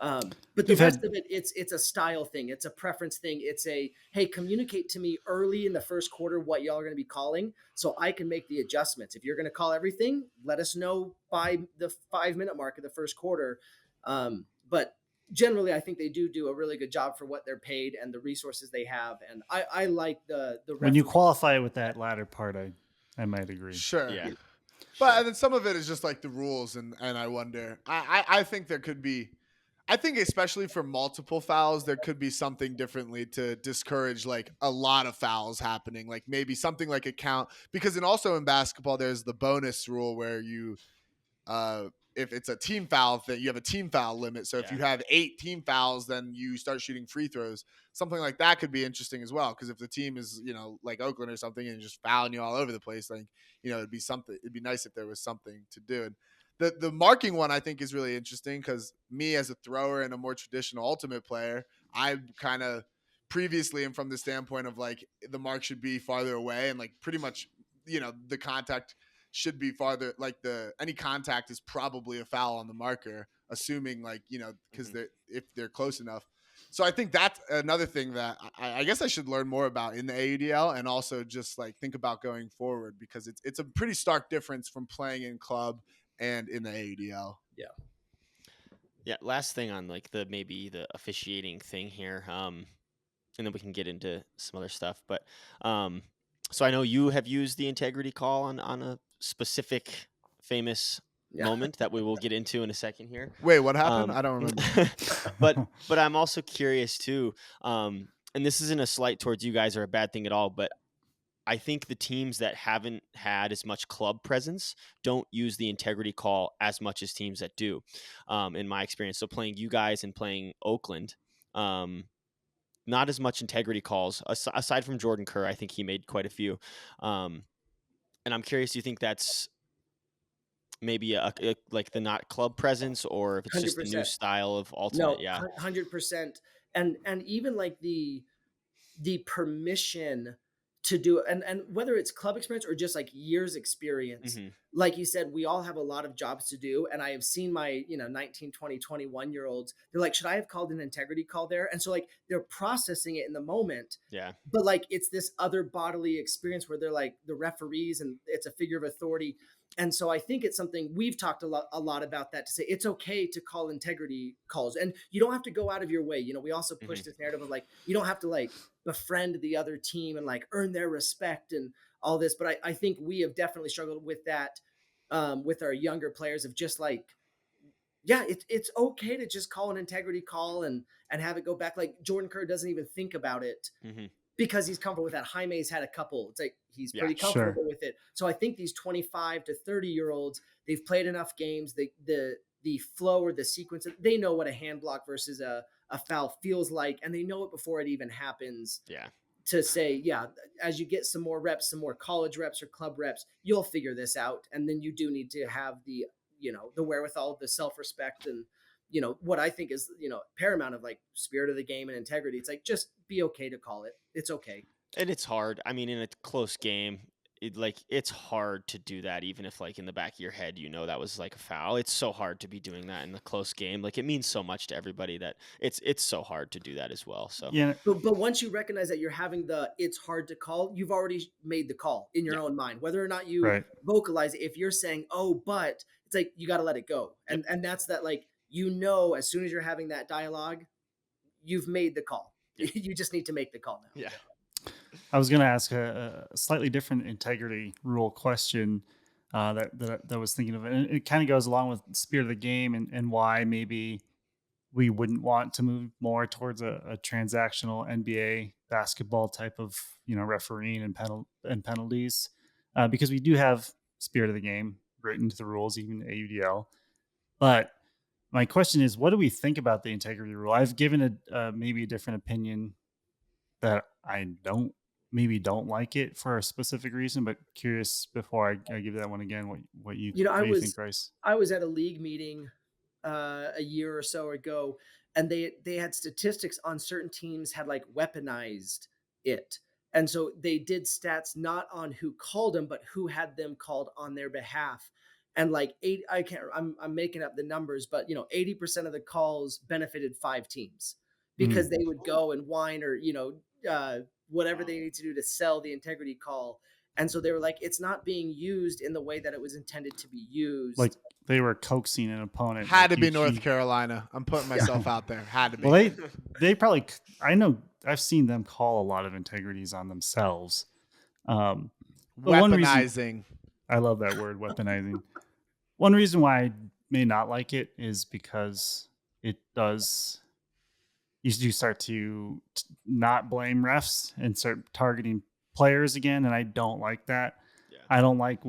But the We've rest had- of it, it's a style thing. It's a preference thing. It's hey, communicate to me early in the first quarter what y'all are going to be calling so I can make the adjustments. If you're going to call everything, let us know by the 5-minute mark of the first quarter. But generally, I think they do a really good job for what they're paid and the resources they have. And I like the when you referee- qualify with that latter part, I might agree. Sure. Yeah. But and then some of it is just like the rules, and I wonder. I think there could be. I think especially for multiple fouls, there could be something differently to discourage like a lot of fouls happening. Like maybe something like a count, because then also in basketball there's the bonus rule where you if it's a team foul thing, you have a team foul limit. So if you have 8 team fouls, then you start shooting free throws. Something like that could be interesting as well. Because if the team is, like Oakland or something, and just fouling you all over the place, like, it'd be something. It'd be nice if there was something to do. And the marking one I think is really interesting because me as a thrower and a more traditional ultimate player, I kind of previously am from the standpoint of like the mark should be farther away and like pretty much, the contact should be farther, like any contact is probably a foul on the marker, assuming like, because if they're close enough. So I think that's another thing that I guess I should learn more about in the AUDL, and also just like think about going forward, because it's a pretty stark difference from playing in club and in the AUDL. Yeah. Last thing on like maybe the officiating thing here. And then we can get into some other stuff. But so I know you have used the integrity call on a specific famous moment that we will get into in a second here. Wait, what happened? I don't remember. but I'm also curious too. And this isn't a slight towards you guys or a bad thing at all, but I think the teams that haven't had as much club presence don't use the integrity call as much as teams that do, in my experience. So playing you guys and playing Oakland, not as much integrity calls aside from Jordan Kerr. I think he made quite a few. And I'm curious, do you think that's maybe a like the not club presence, or if it's just the new 100%. style of ultimate? No, Yeah. 100%. And even like the permission to do it, and whether it's club experience or just like years experience, like you said, we all have a lot of jobs to do. And I have seen my 19, 20, 21 year olds, they're like, should I have called an integrity call there? And so like they're processing it in the moment, but like it's this other bodily experience where they're like the referees and it's a figure of authority. And so I think it's something we've talked a lot about, that to say it's okay to call integrity calls, and you don't have to go out of your way. We also push this narrative of like, you don't have to like befriend the other team and like earn their respect and all this. But I think we have definitely struggled with that with our younger players, of just like, it's okay to just call an integrity call and have it go back. Like Jordan Kerr doesn't even think about it because he's comfortable with that. Jaime's had a couple. It's like he's pretty comfortable with it. So I think these 25 to 30 year olds, they've played enough games. The flow or the sequence, they know what a hand block versus a foul feels like, and they know it before it even happens. To say, as you get some more reps, some more college reps or club reps, you'll figure this out. And then you do need to have the wherewithal, the self-respect, and what I think is paramount of like spirit of the game and integrity. It's like, just be okay to call it. It's okay. And it's hard. I mean, in a close game, it's hard to do that, even if like in the back of your head that was like a foul. It's so hard to be doing that in the close game. Like it means so much to everybody that it's so hard to do that as well. So but once you recognize that you're having it's hard to call, you've already made the call in your own mind, whether or not you vocalize it. If you're saying, oh, but it's like, you got to let it go. And that's that, like, as soon as you're having that dialogue, you've made the call. You just need to make the call now. I was going to ask a slightly different integrity rule question that I was thinking of. And it kind of goes along with the spirit of the game and why maybe we wouldn't want to move more towards a transactional NBA basketball type of, refereeing and penalties, because we do have spirit of the game written into the rules, even AUDL. But my question is, what do we think about the integrity rule? I've given maybe a different opinion that I don't like it for a specific reason, but curious before I give that one again, what you think, Bryce? I was at a league meeting a year or so ago, and they had statistics on certain teams had like weaponized it. And so they did stats not on who called them, but who had them called on their behalf. And like I'm making up the numbers, but 80% of the calls benefited 5 teams because they would go and whine or, whatever they need to do to sell the integrity call. And so they were like, it's not being used in the way that it was intended to be used. Like they were coaxing an opponent. Had like to be North Carolina. I'm putting myself out there. Had to be. Well, they probably, I know I've seen them call a lot of integrities on themselves. But Weaponizing. I love that word, weaponizing. One reason why I may not like it is because it does, you do start to not blame refs and start targeting players again. And I don't like that. Yeah. I don't like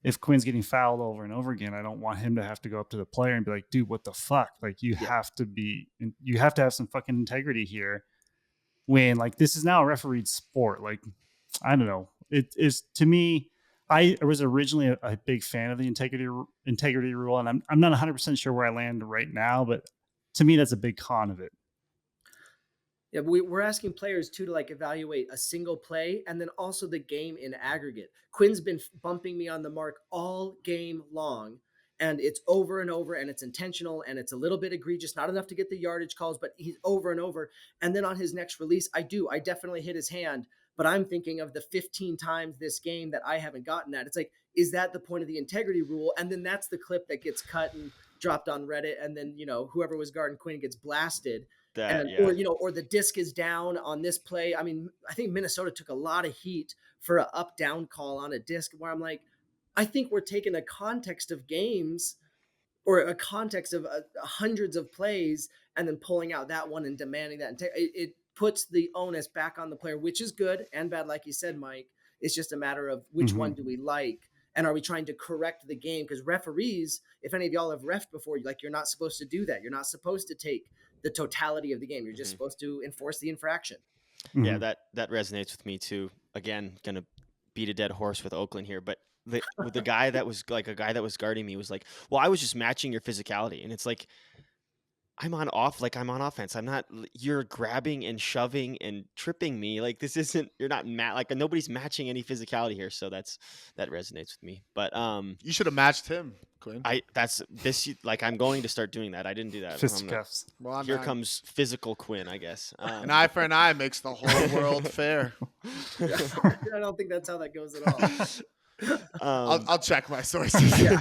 if Quinn's getting fouled over and over again, I don't want him to have to go up to the player and be like, dude, what the fuck? Like you have to have some fucking integrity here when like, this is now a refereed sport. Like, I don't know. It is, to me, I was originally a big fan of the integrity rule, and I'm not 100% sure where I land right now, but to me, that's a big con of it. Yeah, we're asking players too to like evaluate a single play and then also the game in aggregate. Quinn's been bumping me on the mark all game long, and it's over and over, and it's intentional, and it's a little bit egregious, not enough to get the yardage calls, but he's over and over. And then on his next release, I definitely hit his hand, but I'm thinking of the 15 times this game that I haven't gotten that. It's like, is that the point of the integrity rule? And then that's the clip that gets cut and dropped on Reddit, and then whoever was guarding Quinn gets blasted. Or the disc is down on this play. I mean, I think Minnesota took a lot of heat for an up down call on a disc where I'm like, I think we're taking a context of games or a context of hundreds of plays and then pulling out that one and demanding that. It puts the onus back on the player, which is good and bad. Like you said, Mike, it's just a matter of which one do we like? And are we trying to correct the game? Because referees, if any of y'all have refed before, like, you're not supposed to do that. You're not supposed to take the totality of the game. You're just supposed to enforce the infraction. Yeah, that resonates with me too. Again, gonna beat a dead horse with Oakland here, but the guy that was guarding me was like, well, I was just matching your physicality. And it's like, I'm on offense. I'm not, you're grabbing and shoving and tripping me. Like, this isn't, you're not like nobody's matching any physicality here. So that resonates with me. But you should have matched him, Quinn. I'm going to start doing that. I didn't do that. Fisticuffs. Here comes physical Quinn, I guess. An eye for an eye makes the whole world fair. I don't think that's how that goes at all. I'll check my sources. Yeah.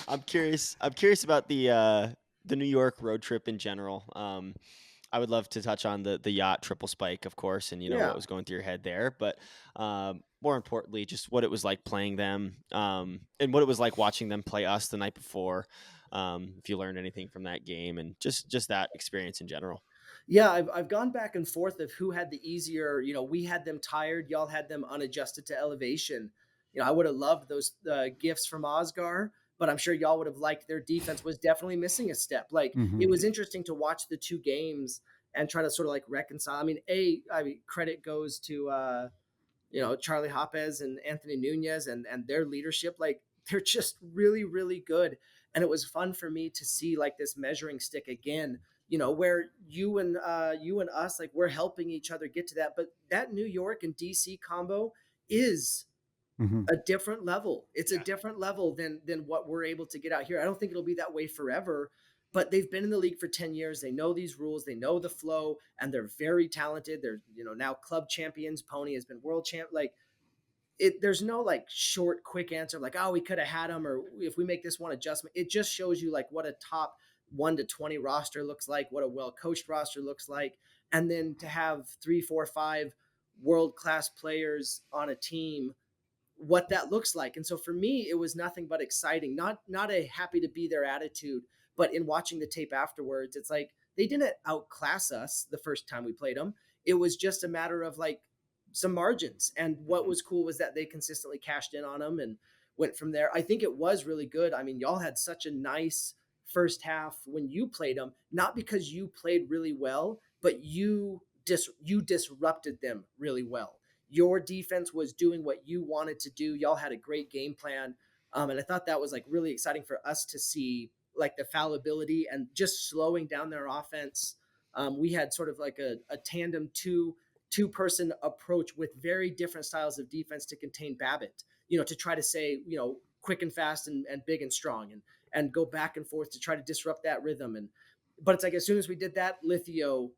I'm curious about the New York road trip in general. I would love to touch on the yacht triple spike, of course, and what was going through your head there. But more importantly, just what it was like playing them, and what it was like watching them play us the night before. If you learned anything from that game, and just that experience in general. Yeah, I've gone back and forth of who had the easier. We had them tired. Y'all had them unadjusted to elevation. I would have loved those gifts from Osgar, but I'm sure y'all would have liked their defense was definitely missing a step. Like, it was interesting to watch the two games and try to sort of like reconcile. I mean, credit goes to, Charlie Hopez and Anthony Nunez and their leadership. Like, they're just really, really good. And it was fun for me to see like this measuring stick again, where you and us, like, we're helping each other get to that. But that New York and DC combo is a different level. It's a different level than what we're able to get out here. I don't think it'll be that way forever, but they've been in the league for 10 years. They know these rules, they know the flow, and they're very talented. They're, now club champions. Pony has been world champ. Like, there's no like short, quick answer like, oh, we could have had them, or if we make this one adjustment. It just shows you like what a top 1 to 20 roster looks like, what a well-coached roster looks like. And then to have 3, 4, 5 world-class players on a team, what that looks like. And so for me, it was nothing but exciting, not a happy to be there attitude, but in watching the tape afterwards, it's like they didn't outclass us the first time we played them. It was just a matter of like some margins. And what was cool was that they consistently cashed in on them and went from there. I think it was really good. I mean, y'all had such a nice first half when you played them, not because you played really well, but you disrupted them really well. Your defense was doing what you wanted to do. Y'all had a great game plan. And I thought that was like really exciting for us to see, like, the fallibility and just slowing down their offense. We had sort of like a tandem two two-person approach with very different styles of defense to contain Babbitt, to try to say, quick and fast and big and strong and go back and forth to try to disrupt that rhythm. But it's like, as soon as we did that, Lithio,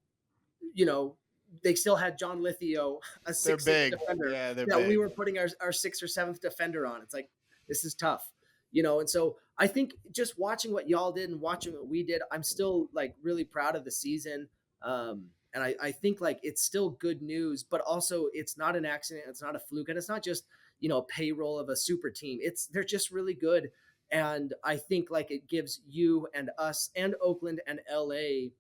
they still had John Lithio, a 6'6" defender they're that big. we were putting our sixth or seventh defender on. It's like, this is tough, and so I think just watching what y'all did and watching what we did, I'm still like really proud of the season. And I think like it's still good news, but also it's not an accident. It's not a fluke. And it's not just, a payroll of a super team. They're just really good. And I think like it gives you and us and Oakland and LA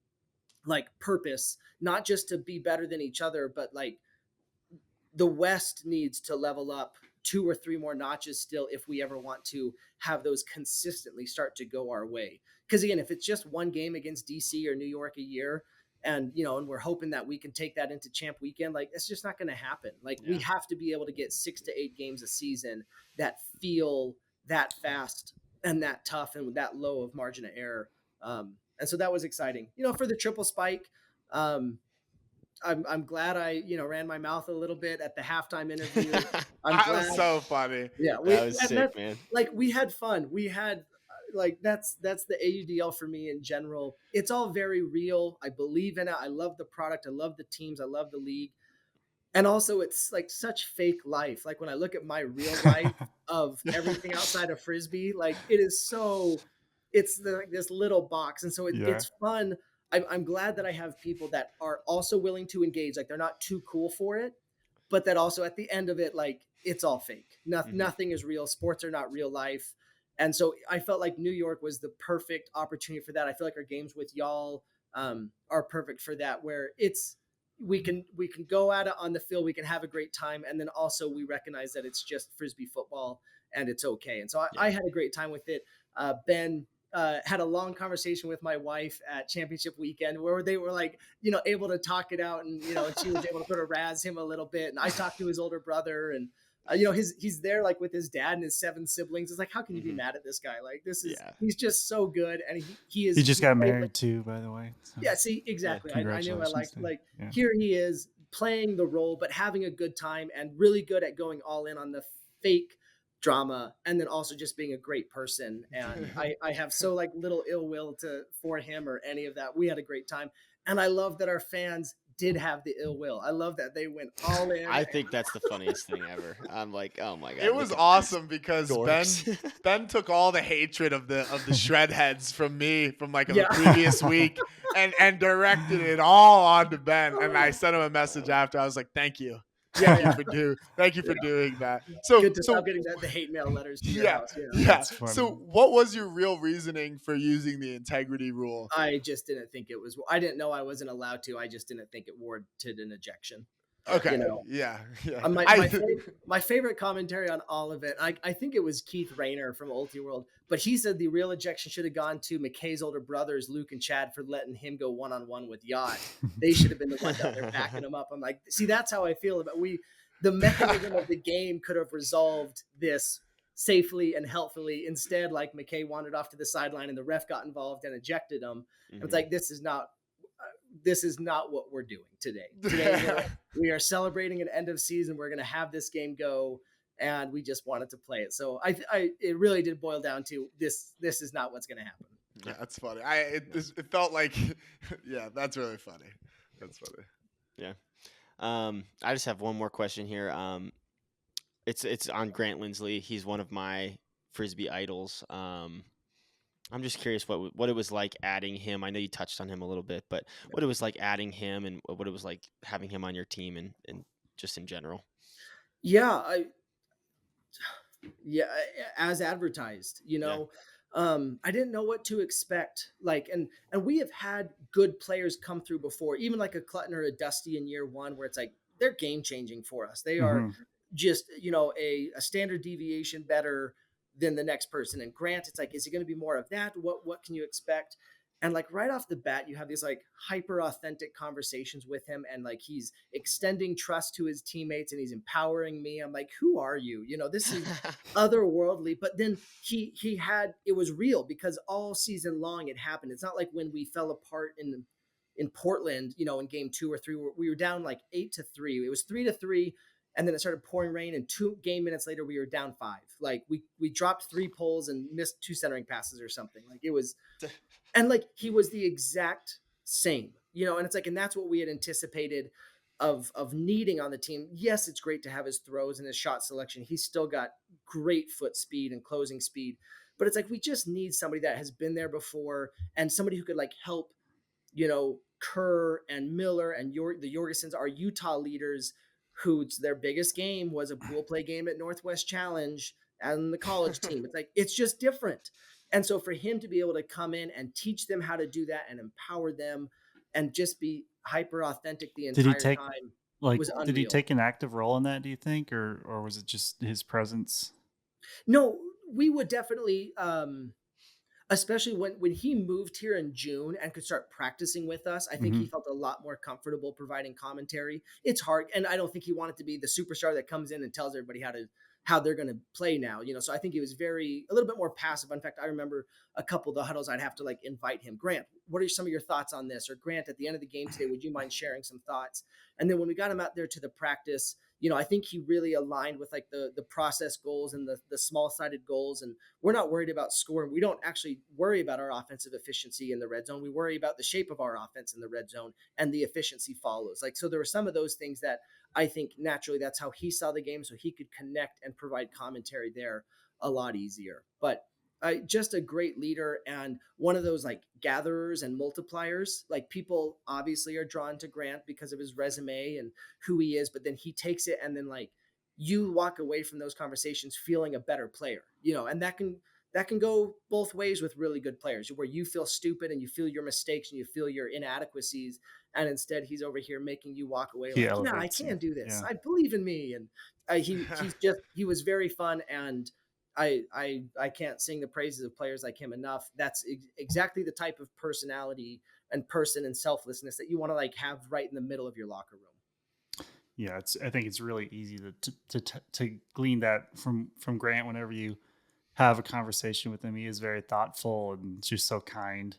like purpose, not just to be better than each other, but like the West needs to level up 2 or 3 more notches still if we ever want to have those consistently start to go our way. Because again, if it's just one game against DC or New York a year, and and we're hoping that we can take that into champ weekend, like it's just not going to happen. Like we have to be able to get 6 to 8 games a season that feel that fast and that tough and with that low of margin of error. And so that was exciting, for the triple spike. I'm glad I, ran my mouth a little bit at the halftime interview. That was so funny. Yeah, that was sick, man. Like we had fun. We had like that's the AUDL for me in general. It's all very real. I believe in it. I love the product. I love the teams. I love the league. And also it's like such fake life. Like when I look at my real life of everything outside of Frisbee, like it is so, it's like this little box. And so it's fun. I'm glad that I have people that are also willing to engage. Like they're not too cool for it, but that also at the end of it, like it's all fake. Nothing is real. Sports are not real life. And so I felt like New York was the perfect opportunity for that. I feel like our games with y'all are perfect for that, where we can go at it on the field. We can have a great time. And then also we recognize that it's just Frisbee football and it's okay. And so I had a great time with it. Ben had a long conversation with my wife at championship weekend where they were like, able to talk it out. And, and she was able to sort of razz him a little bit. And I talked to his older brother and, he's there like with his dad and his 7 siblings. It's like, how can you be mad at this guy? Like this is, he's just so good. And he is, he just got married too, by the way. So. Yeah. See, exactly. I knew here he is playing the role, but having a good time and really good at going all in on the fake drama. And then also just being a great person. And I have so like little ill will for him or any of that. We had a great time. And I love that our fans did have the ill will. I love that they went all in. I think that's the funniest thing ever. I'm like, oh my God. It was awesome because Ben took all the hatred of the shred heads from me from like the previous week and directed it all onto Ben. And I sent him a message after. I was like, thank you. Thank you for doing that. So good to stop getting the hate mail letters to your house. So what was your real reasoning for using the integrity rule? I just didn't think it was. I didn't know I wasn't allowed to. I just didn't think it warranted an ejection. Okay. Yeah. My favorite commentary on all of it, I think it was Keith Rayner from Ulti World, but he said the real ejection should have gone to McKay's older brothers, Luke and Chad, for letting him go one-on-one with Yacht. They should have been the ones out there backing him up. I'm like, see, that's how I feel about the mechanism of the game could have resolved this safely and helpfully. Instead, like McKay wandered off to the sideline and the ref got involved and ejected him. Mm-hmm. It's like, this is not what we're doing today. Today we are celebrating an end of season. We're going to have this game go, and we just wanted to play it. So it really did boil down to this. This is not what's going to happen. Yeah, that's funny. It felt like, that's really funny. That's funny. Yeah. I just have one more question here. It's on Grant Lindley. He's one of my Frisbee idols. I'm just curious what it was like adding him. I know you touched on him a little bit, but what it was like adding him and what it was like having him on your team and just in general. Yeah. As advertised, I didn't know what to expect. Like, and we have had good players come through before, even like a Clutton or a Dusty in year one, where it's like, they're game changing for us. They are just, a standard deviation better than the next person. And Grant, it's like, is he going to be more of that? What can you expect? And like right off the bat, you have these like hyper authentic conversations with him. And like, he's extending trust to his teammates and he's empowering me. I'm like, who are you? This is otherworldly. But then it was real because all season long it happened. It's not like when we fell apart in Portland, in game 2 or 3, we were down like 8-3. It was 3-3. And then it started pouring rain, and 2 game minutes later, we were down 5. Like we dropped 3 poles and missed 2 centering passes or something. Like it was, and like he was the exact same, and it's like, and that's what we had anticipated of needing on the team. Yes, it's great to have his throws and his shot selection. He's still got great foot speed and closing speed, but it's like we just need somebody that has been there before, and somebody who could like help, Kerr and Miller and the Jorgensens, our Utah leaders, whose their biggest game was a pool play game at Northwest Challenge and the college team. It's like, it's just different. And so for him to be able to come in and teach them how to do that and empower them and just be hyper authentic the Did he entire take time like was unreal. did he take an active role in that, do you think, or was it just his presence? No, we would definitely, especially when he moved here in June and could start practicing with us, I think he felt a lot more comfortable providing commentary. It's hard, and I don't think he wanted to be the superstar that comes in and tells everybody how they're going to play now, so I think he was a little bit more passive. In fact, I remember a couple of the huddles I'd have to like invite him. Grant, what are some of your thoughts on this? Or Grant, at the end of the game today, would you mind sharing some thoughts? And then when we got him out there to the practice, I think he really aligned with like the process goals and the small sided goals. And we're not worried about scoring. We don't actually worry about our offensive efficiency in the red zone. We worry about the shape of our offense in the red zone, and the efficiency follows. Like, so there were some of those things that I think naturally that's how he saw the game, so he could connect and provide commentary there a lot easier. But just a great leader, and one of those like gatherers and multipliers. Like, people obviously are drawn to Grant because of his resume and who he is, but then he takes it, and then like you walk away from those conversations feeling a better player, and that can go both ways with really good players, where you feel stupid and you feel your mistakes and you feel your inadequacies, and instead he's over here making you walk away He like, yeah, I elevates you. can do this. Yeah. I believe in me. And he was very fun, and I can't sing the praises of players like him enough. That's exactly the type of personality and person and selflessness that you want to like have right in the middle of your locker room. Yeah, I think it's really easy to glean that from Grant whenever you have a conversation with him. He is very thoughtful and just so kind.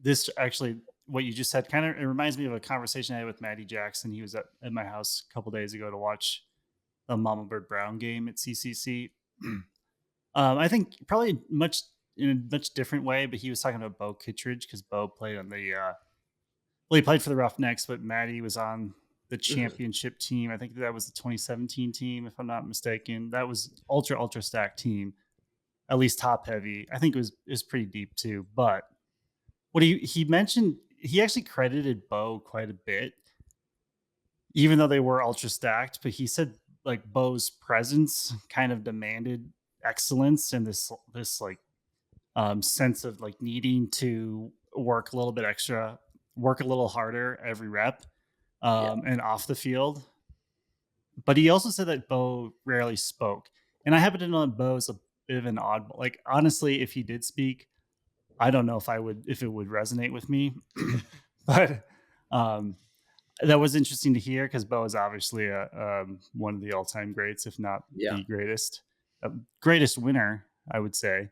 This actually, what you just said, kind of, it reminds me of a conversation I had with Maddie Jackson. He was at my house a couple days ago to watch the Mama Bird Brown game at CCC. I think probably in a much different way, but he was talking about Bo Kittredge because Bo played on he played for the Roughnecks, but Maddie was on the championship team. I think that was the 2017 team, if I'm not mistaken. That was ultra stacked team, at least top heavy. I think it was pretty deep too. But what he mentioned, he actually credited Bo quite a bit, even though they were ultra stacked. But he said like Bo's presence kind of demanded excellence and this like sense of like needing to work a little bit extra, work a little harder every rep, and off the field. But he also said that Bo rarely spoke. And I happen to know that Bo's a bit of an oddball. Like, honestly, if he did speak, I don't know if it would resonate with me. But that was interesting to hear because Bo is obviously one of the all-time greats, if not the greatest. Greatest winner, I would say.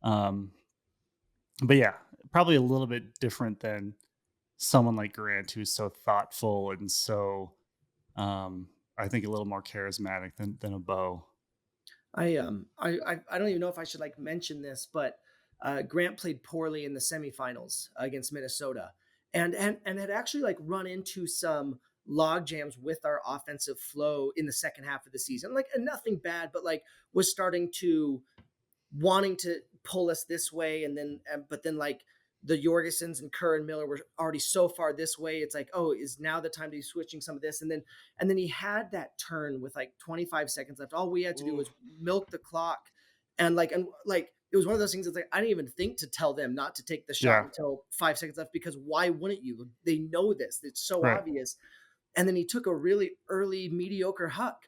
But yeah, probably a little bit different than someone like Grant, who's so thoughtful and so I think a little more charismatic than a Bo. I don't even know if I should like mention this, but Grant played poorly in the semifinals against Minnesota, and had actually like run into some log jams with our offensive flow in the second half of the season. Like, and nothing bad, but like was starting to wanting to pull us this way, but then like the Jorgensens and Kerr and Miller were already so far this way. It's like, oh, is now the time to be switching some of this? And then he had that turn with like 25 seconds left. All we had to do was milk the clock. And it was one of those things that's like, I didn't even think to tell them not to take the shot until 5 seconds left, because why wouldn't you? They know this. It's so obvious. And then he took a really early mediocre huck.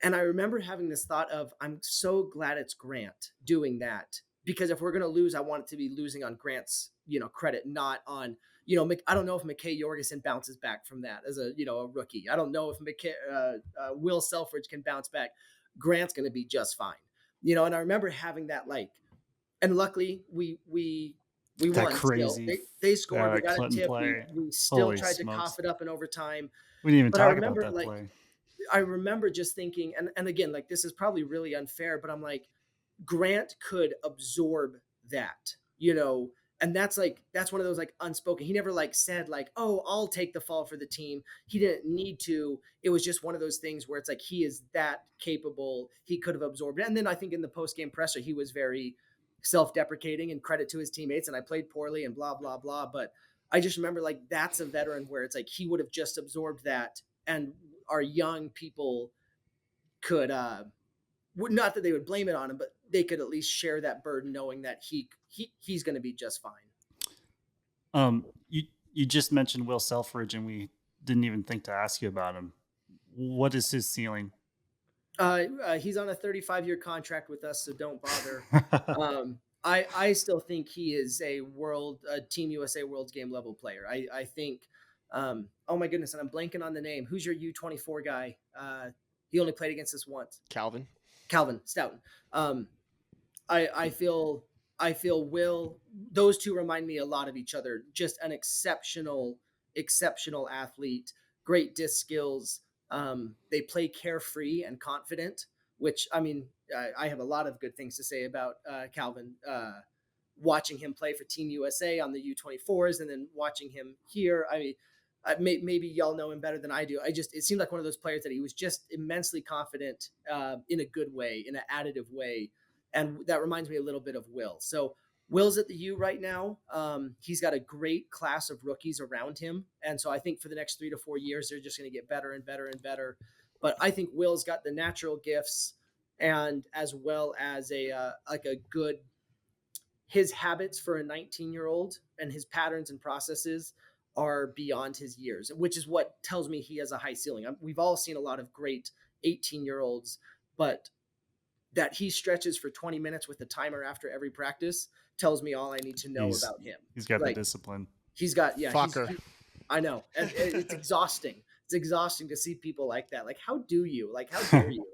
And I remember having this thought of, I'm so glad it's Grant doing that, because if we're going to lose, I want it to be losing on Grant's, credit, not on, I don't know if McKay Jorgensen bounces back from that as a rookie. I don't know if Will Selfridge can bounce back. Grant's going to be just fine, and I remember having that and luckily we We That won still. crazy They scored. We that got a Clinton tip. play. We still Holy tried to cough smokes. it up in overtime. We didn't even But I talk about remember, that like, play. I remember just thinking, and again, like, this is probably really unfair, but I'm like, Grant could absorb that, and that's one of those like unspoken. He never like said like, "Oh, I'll take the fall for the team." He didn't need to. It was just one of those things where it's like he is that capable. He could have absorbed it. And then I think in the post-game presser, he was very self-deprecating and credit to his teammates, and I played poorly and blah blah blah, but I just remember like that's a veteran where it's like he would have just absorbed that, and our young people could not that they would blame it on him, but they could at least share that burden, knowing that he's going to be just fine. You just mentioned Will Selfridge, and we didn't even think to ask you about him. What is his ceiling? He's on a 35-year contract with us, so don't bother. I still think he is a Team USA World Game level player. I think. Oh my goodness, and I'm blanking on the name. Who's your U24 guy? He only played against us once. Calvin Stoughton. I feel Will. Those two remind me a lot of each other. Just an exceptional athlete. Great disc skills. They play carefree and confident, which I mean, I have a lot of good things to say about Calvin. Watching him play for Team USA on the U24s, and then watching him here, I mean, maybe y'all know him better than I do. It seemed like one of those players that he was just immensely confident in a good way, in an additive way. And that reminds me a little bit of Will. So Will's at the U right now. He's got a great class of rookies around him. And so I think for the next 3 to 4 years, they're just going to get better and better and better. But I think Will's got the natural gifts, and as well as his habits for a 19-year-old and his patterns and processes are beyond his years, which is what tells me he has a high ceiling. We've all seen a lot of great 18-year-olds, but that he stretches for 20 minutes with a timer after every practice tells me all I need to know about him. He's got the discipline. He's got, yeah. Fucker. I know. And it's exhausting. It's exhausting to see people like that. Like, how do you? Like, how dare you?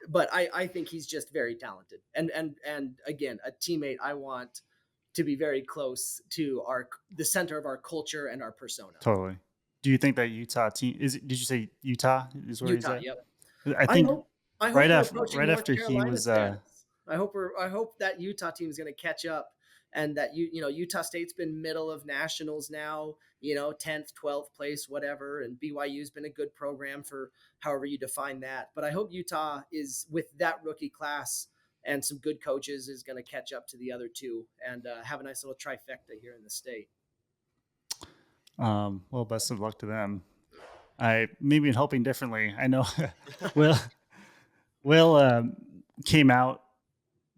But I think he's just very talented. And again, a teammate I want to be very close to the center of our culture and our persona. Totally. Do you think that Utah team did you say Utah is where Utah, he's at? yep. I think I hope right we're after he was I hope that Utah team is going to catch up, and that Utah State's been middle of nationals now, 10th, 12th place, whatever, and BYU's been a good program for however you define that. But I hope Utah is, with that rookie class and some good coaches, is going to catch up to the other two and have a nice little trifecta here in the state. Well, best of luck to them. I maybe hoping differently. I know Will came out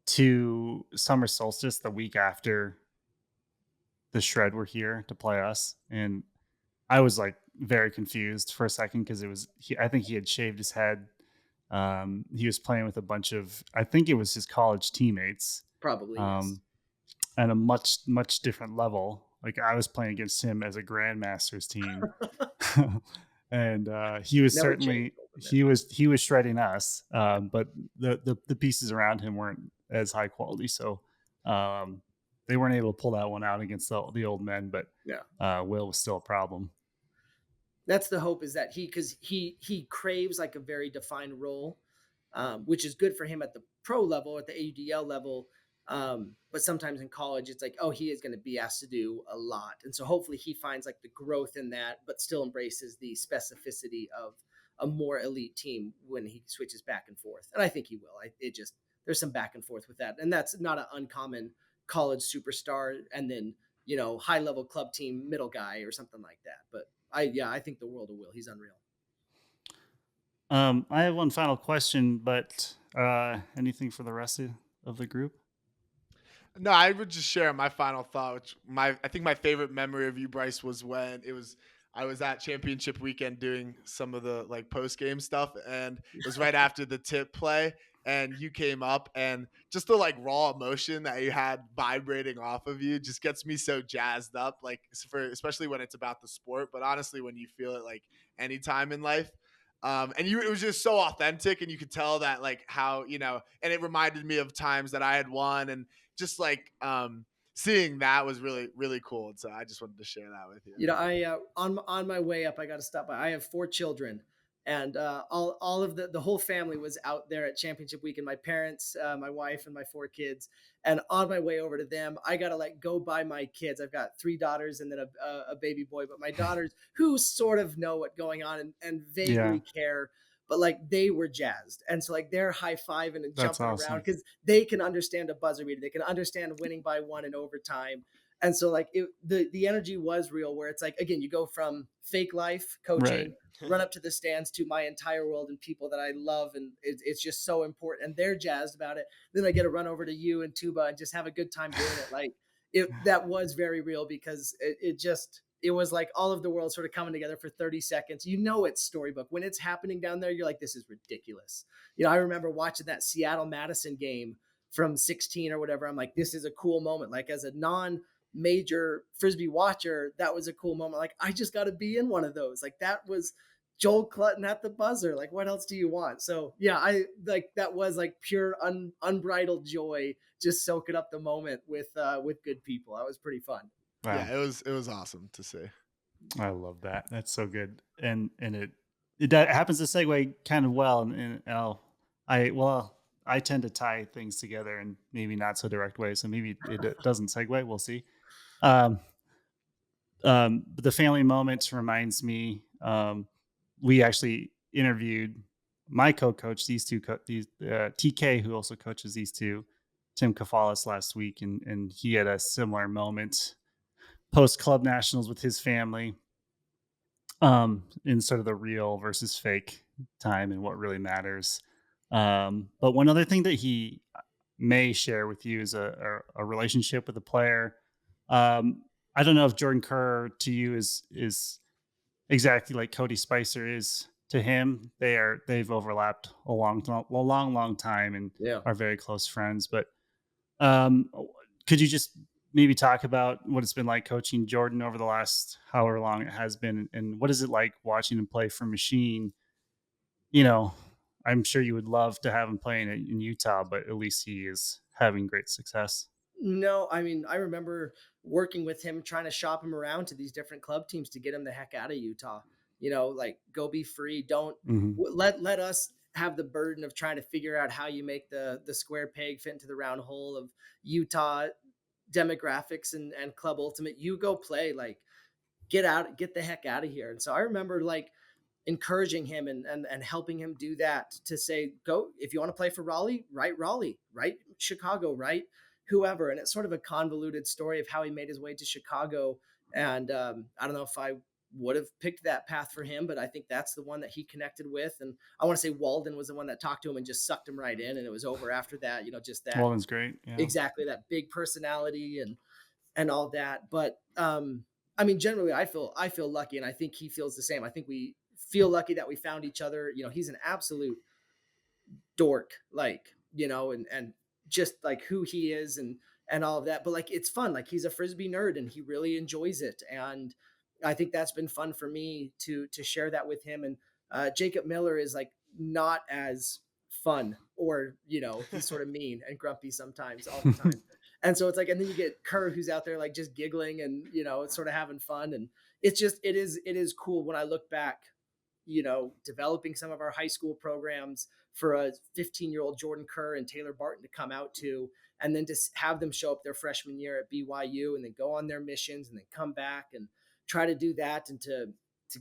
to Summer Solstice the week after the Shred were here to play us, and I was like very confused for a second because I think he had shaved his head. He was playing with a bunch of, I think it was his college teammates, Probably, yes. at a much different level. Like I was playing against him as a Grandmasters team, and he was he was shredding us, but the pieces around him weren't as high quality, so they weren't able to pull that one out against the old men. But Will was still a problem. That's the hope, is that because he craves like a very defined role, which is good for him at the pro level, at the AUDL level. But sometimes in college, it's like, oh, he is going to be asked to do a lot. And so hopefully he finds like the growth in that, but still embraces the specificity of a more elite team when he switches back and forth. And I think he will. There's some back and forth with that. And that's not an uncommon college superstar and then, high level club team middle guy or something like that. But I think the world of Will. He's unreal. I have one final question, but anything for the rest of the group? No, I would just share my final thought, which I think my favorite memory of you, Bryce, was when I was at championship weekend doing some of the like post game stuff, and it was right after the tip play, and you came up, and just the like raw emotion that you had vibrating off of you just gets me so jazzed up, like especially when it's about the sport, but honestly when you feel it like any time in life. And it was just so authentic, and you could tell that like how, and it reminded me of times that I had won, and just like seeing that was really, really cool. And so I just wanted to share that with you. You know, I on my way up, I got to stop by. I have 4 children, and all of the whole family was out there at championship weekend. My parents, my wife, and my 4 kids. And on my way over to them, I got to like go by my kids. I've got 3 daughters and then a baby boy. But my daughters, who sort of know what's going on and vaguely care, but like they were jazzed, and so like they're high fiving and That's jumping awesome. around because they can understand a buzzer beater. They can understand winning by 1 in overtime. And so like the energy was real, where it's like, again, you go from fake life coaching, run up to the stands, to my entire world and people that I love. And it's just so important. And they're jazzed about it. Then I get to run over to you and Tuba and just have a good time doing it. Like that was very real, because it was like all of the world sort of coming together for 30 seconds. You know, it's storybook. When it's happening down there, you're like, this is ridiculous. You know, I remember watching that Seattle Madison game from 16 or whatever. I'm like, this is a cool moment. Like, as a non-major Frisbee watcher, that was a cool moment. Like, I just got to be in one of those. Like, that was Joel Clutton at the buzzer. Like, what else do you want? So yeah, I like, that was like pure unbridled joy, just soaking up the moment with good people. That was pretty fun. Wow. Yeah, it was awesome to see. I love that. That's so good. And it happens to segue kind of well. And I tend to tie things together in maybe not so direct ways. So maybe it doesn't segue. We'll see. But the family moment reminds me, we actually interviewed my co-coach, these TK, who also coaches these two, Tim Kafalis, last week. And he had a similar moment post club nationals with his family, in sort of the real versus fake time and what really matters. But one other thing that he may share with you is a relationship with a player. I don't know if Jordan Kerr to you is exactly like Cody Spicer is to him. They've overlapped a long time and are very close friends. But could you just maybe talk about what it's been like coaching Jordan over the last however long it has been, and what is it like watching him play for Machine? You know, I'm sure you would love to have him playing in Utah, but at least he is having great success. No, I mean, I remember working with him, trying to shop him around to these different club teams to get him the heck out of Utah. You know, like, go be free. Don't let us have the burden of trying to figure out how you make the square peg fit into the round hole of Utah demographics and club ultimate. You go play, like, get the heck out of here. And so I remember like encouraging him and helping him do that, to say, go, if you want to play for Raleigh, right Chicago, right whoever. And it's sort of a convoluted story of how he made his way to Chicago. And I don't know if I would have picked that path for him, but I think that's the one that he connected with. And I want to say Walden was the one that talked to him and just sucked him right in. And it was over after that, you know, just that. Walden's great. Yeah. Exactly. That big personality and all that. But I mean, generally I feel lucky, and I think he feels the same. I think we feel lucky that we found each other. You know, he's an absolute dork, like, you know, and just like who he is and all of that. But like, it's fun. Like, he's a Frisbee nerd and he really enjoys it. And I think that's been fun for me to share that with him. And Jacob Miller is like not as fun, or, you know, he's sort of mean and grumpy sometimes, all the time. And so it's like, and then you get Kerr, who's out there like just giggling and, you know, it's sort of having fun. And it's just, it is cool when I look back, you know, developing some of our high school programs for a 15-year-old Jordan Kerr and Taylor Barton to come out to, and then to have them show up their freshman year at BYU and then go on their missions and then come back and try to do that, and to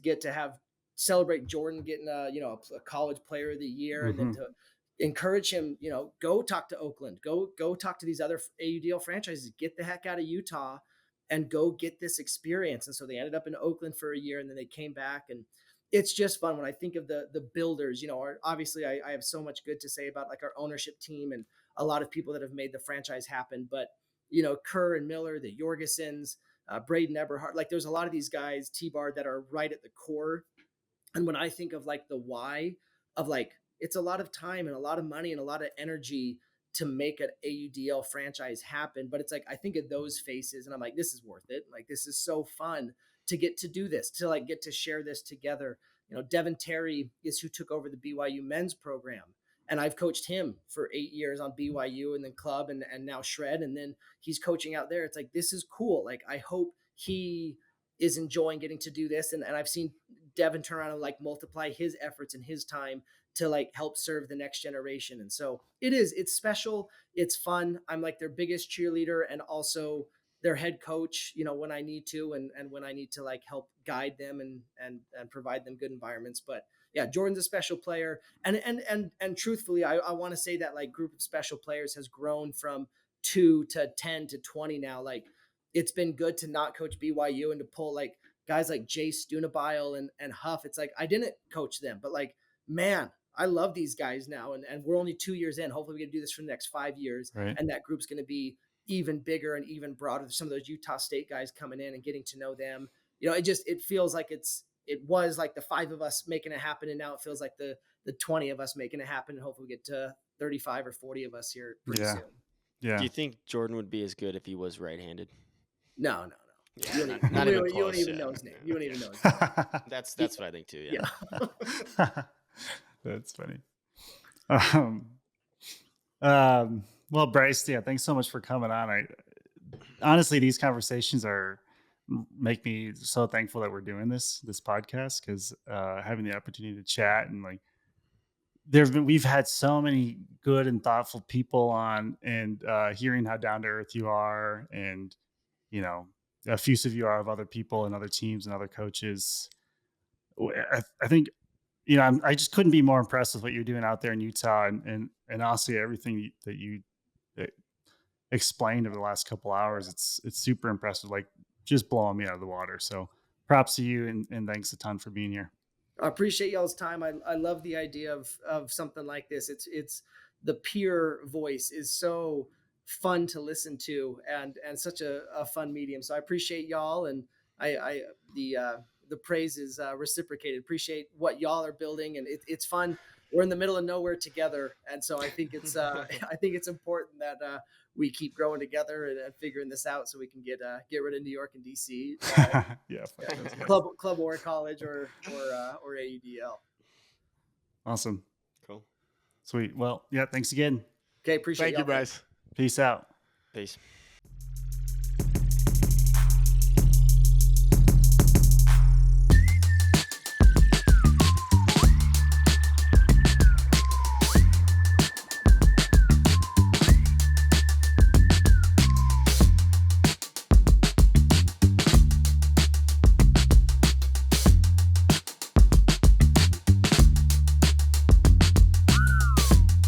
get to have celebrate Jordan getting a college player of the year, and then to encourage him, you know, go talk to Oakland, go talk to these other AUDL franchises, get the heck out of Utah and go get this experience. And so they ended up in Oakland for a year, and then they came back. And it's just fun when I think of the builders. You know, obviously I have so much good to say about like our ownership team and a lot of people that have made the franchise happen. But, you know, Kerr and Miller, the Jorgesens, Braden Eberhardt, like there's a lot of these guys, T-Bar, that are right at the core. And when I think of like the why of like, it's a lot of time and a lot of money and a lot of energy to make an AUDL franchise happen. But it's like, I think of those faces and I'm like, this is worth it. Like, this is so fun to get to do this, to like get to share this together. You know, Devin Terry is who took over the BYU men's program. And I've coached him for 8 years on BYU and then club and now shred. And then he's coaching out there. It's like, this is cool. Like, I hope he is enjoying getting to do this. And I've seen Devin turn around and like multiply his efforts and his time to like help serve the next generation. And so it's special. It's fun. I'm like their biggest cheerleader and also their head coach, when I need to, and when I need to like help guide them and provide them good environments. But yeah, Jordan's a special player. And truthfully, I want to say that like group of special players has grown from 2 to 10 to 20 now. Like, it's been good to not coach BYU and to pull like guys like Jay Stunabile and Huff. It's like, I didn't coach them, but like, man, I love these guys now. And we're only 2 years in. Hopefully we can do this for the next 5 years. Right. And that group's going to be even bigger and even broader. Some of those Utah State guys coming in and getting to know them. It feels like it was like the 5 of us making it happen. And now it feels like the 20 of us making it happen. And hopefully we get to 35 or 40 of us here pretty soon. Yeah. Do you think Jordan would be as good if he was right-handed? No. Yeah, You don't even know his name. You don't even know his name. That's what I think too. Yeah. That's funny. Well, Bryce, thanks so much for coming on. Honestly, these conversations make me so thankful that we're doing this podcast, because having the opportunity to chat and like we've had so many good and thoughtful people on, and hearing how down to earth you are, and effusive you are of other people and other teams and other coaches. I think I just couldn't be more impressed with what you're doing out there in Utah, and honestly everything that you explained over the last couple hours. It's super impressive, like just blowing me out of the water. So props to you, and thanks a ton for being here. I appreciate y'all's time. I love the idea of something like this. It's the peer voice is so fun to listen to and such a fun medium. So I appreciate y'all, and the praise is reciprocated. Appreciate what y'all are building, and it's fun. We're in the middle of nowhere together, and so I think it's important that we keep growing together and figuring this out, so we can get rid of New York and DC. Club or college or AUDL. Awesome. Cool. Sweet. Well, thanks again. Okay, appreciate it. Thank you, Bryce. Peace out. Peace.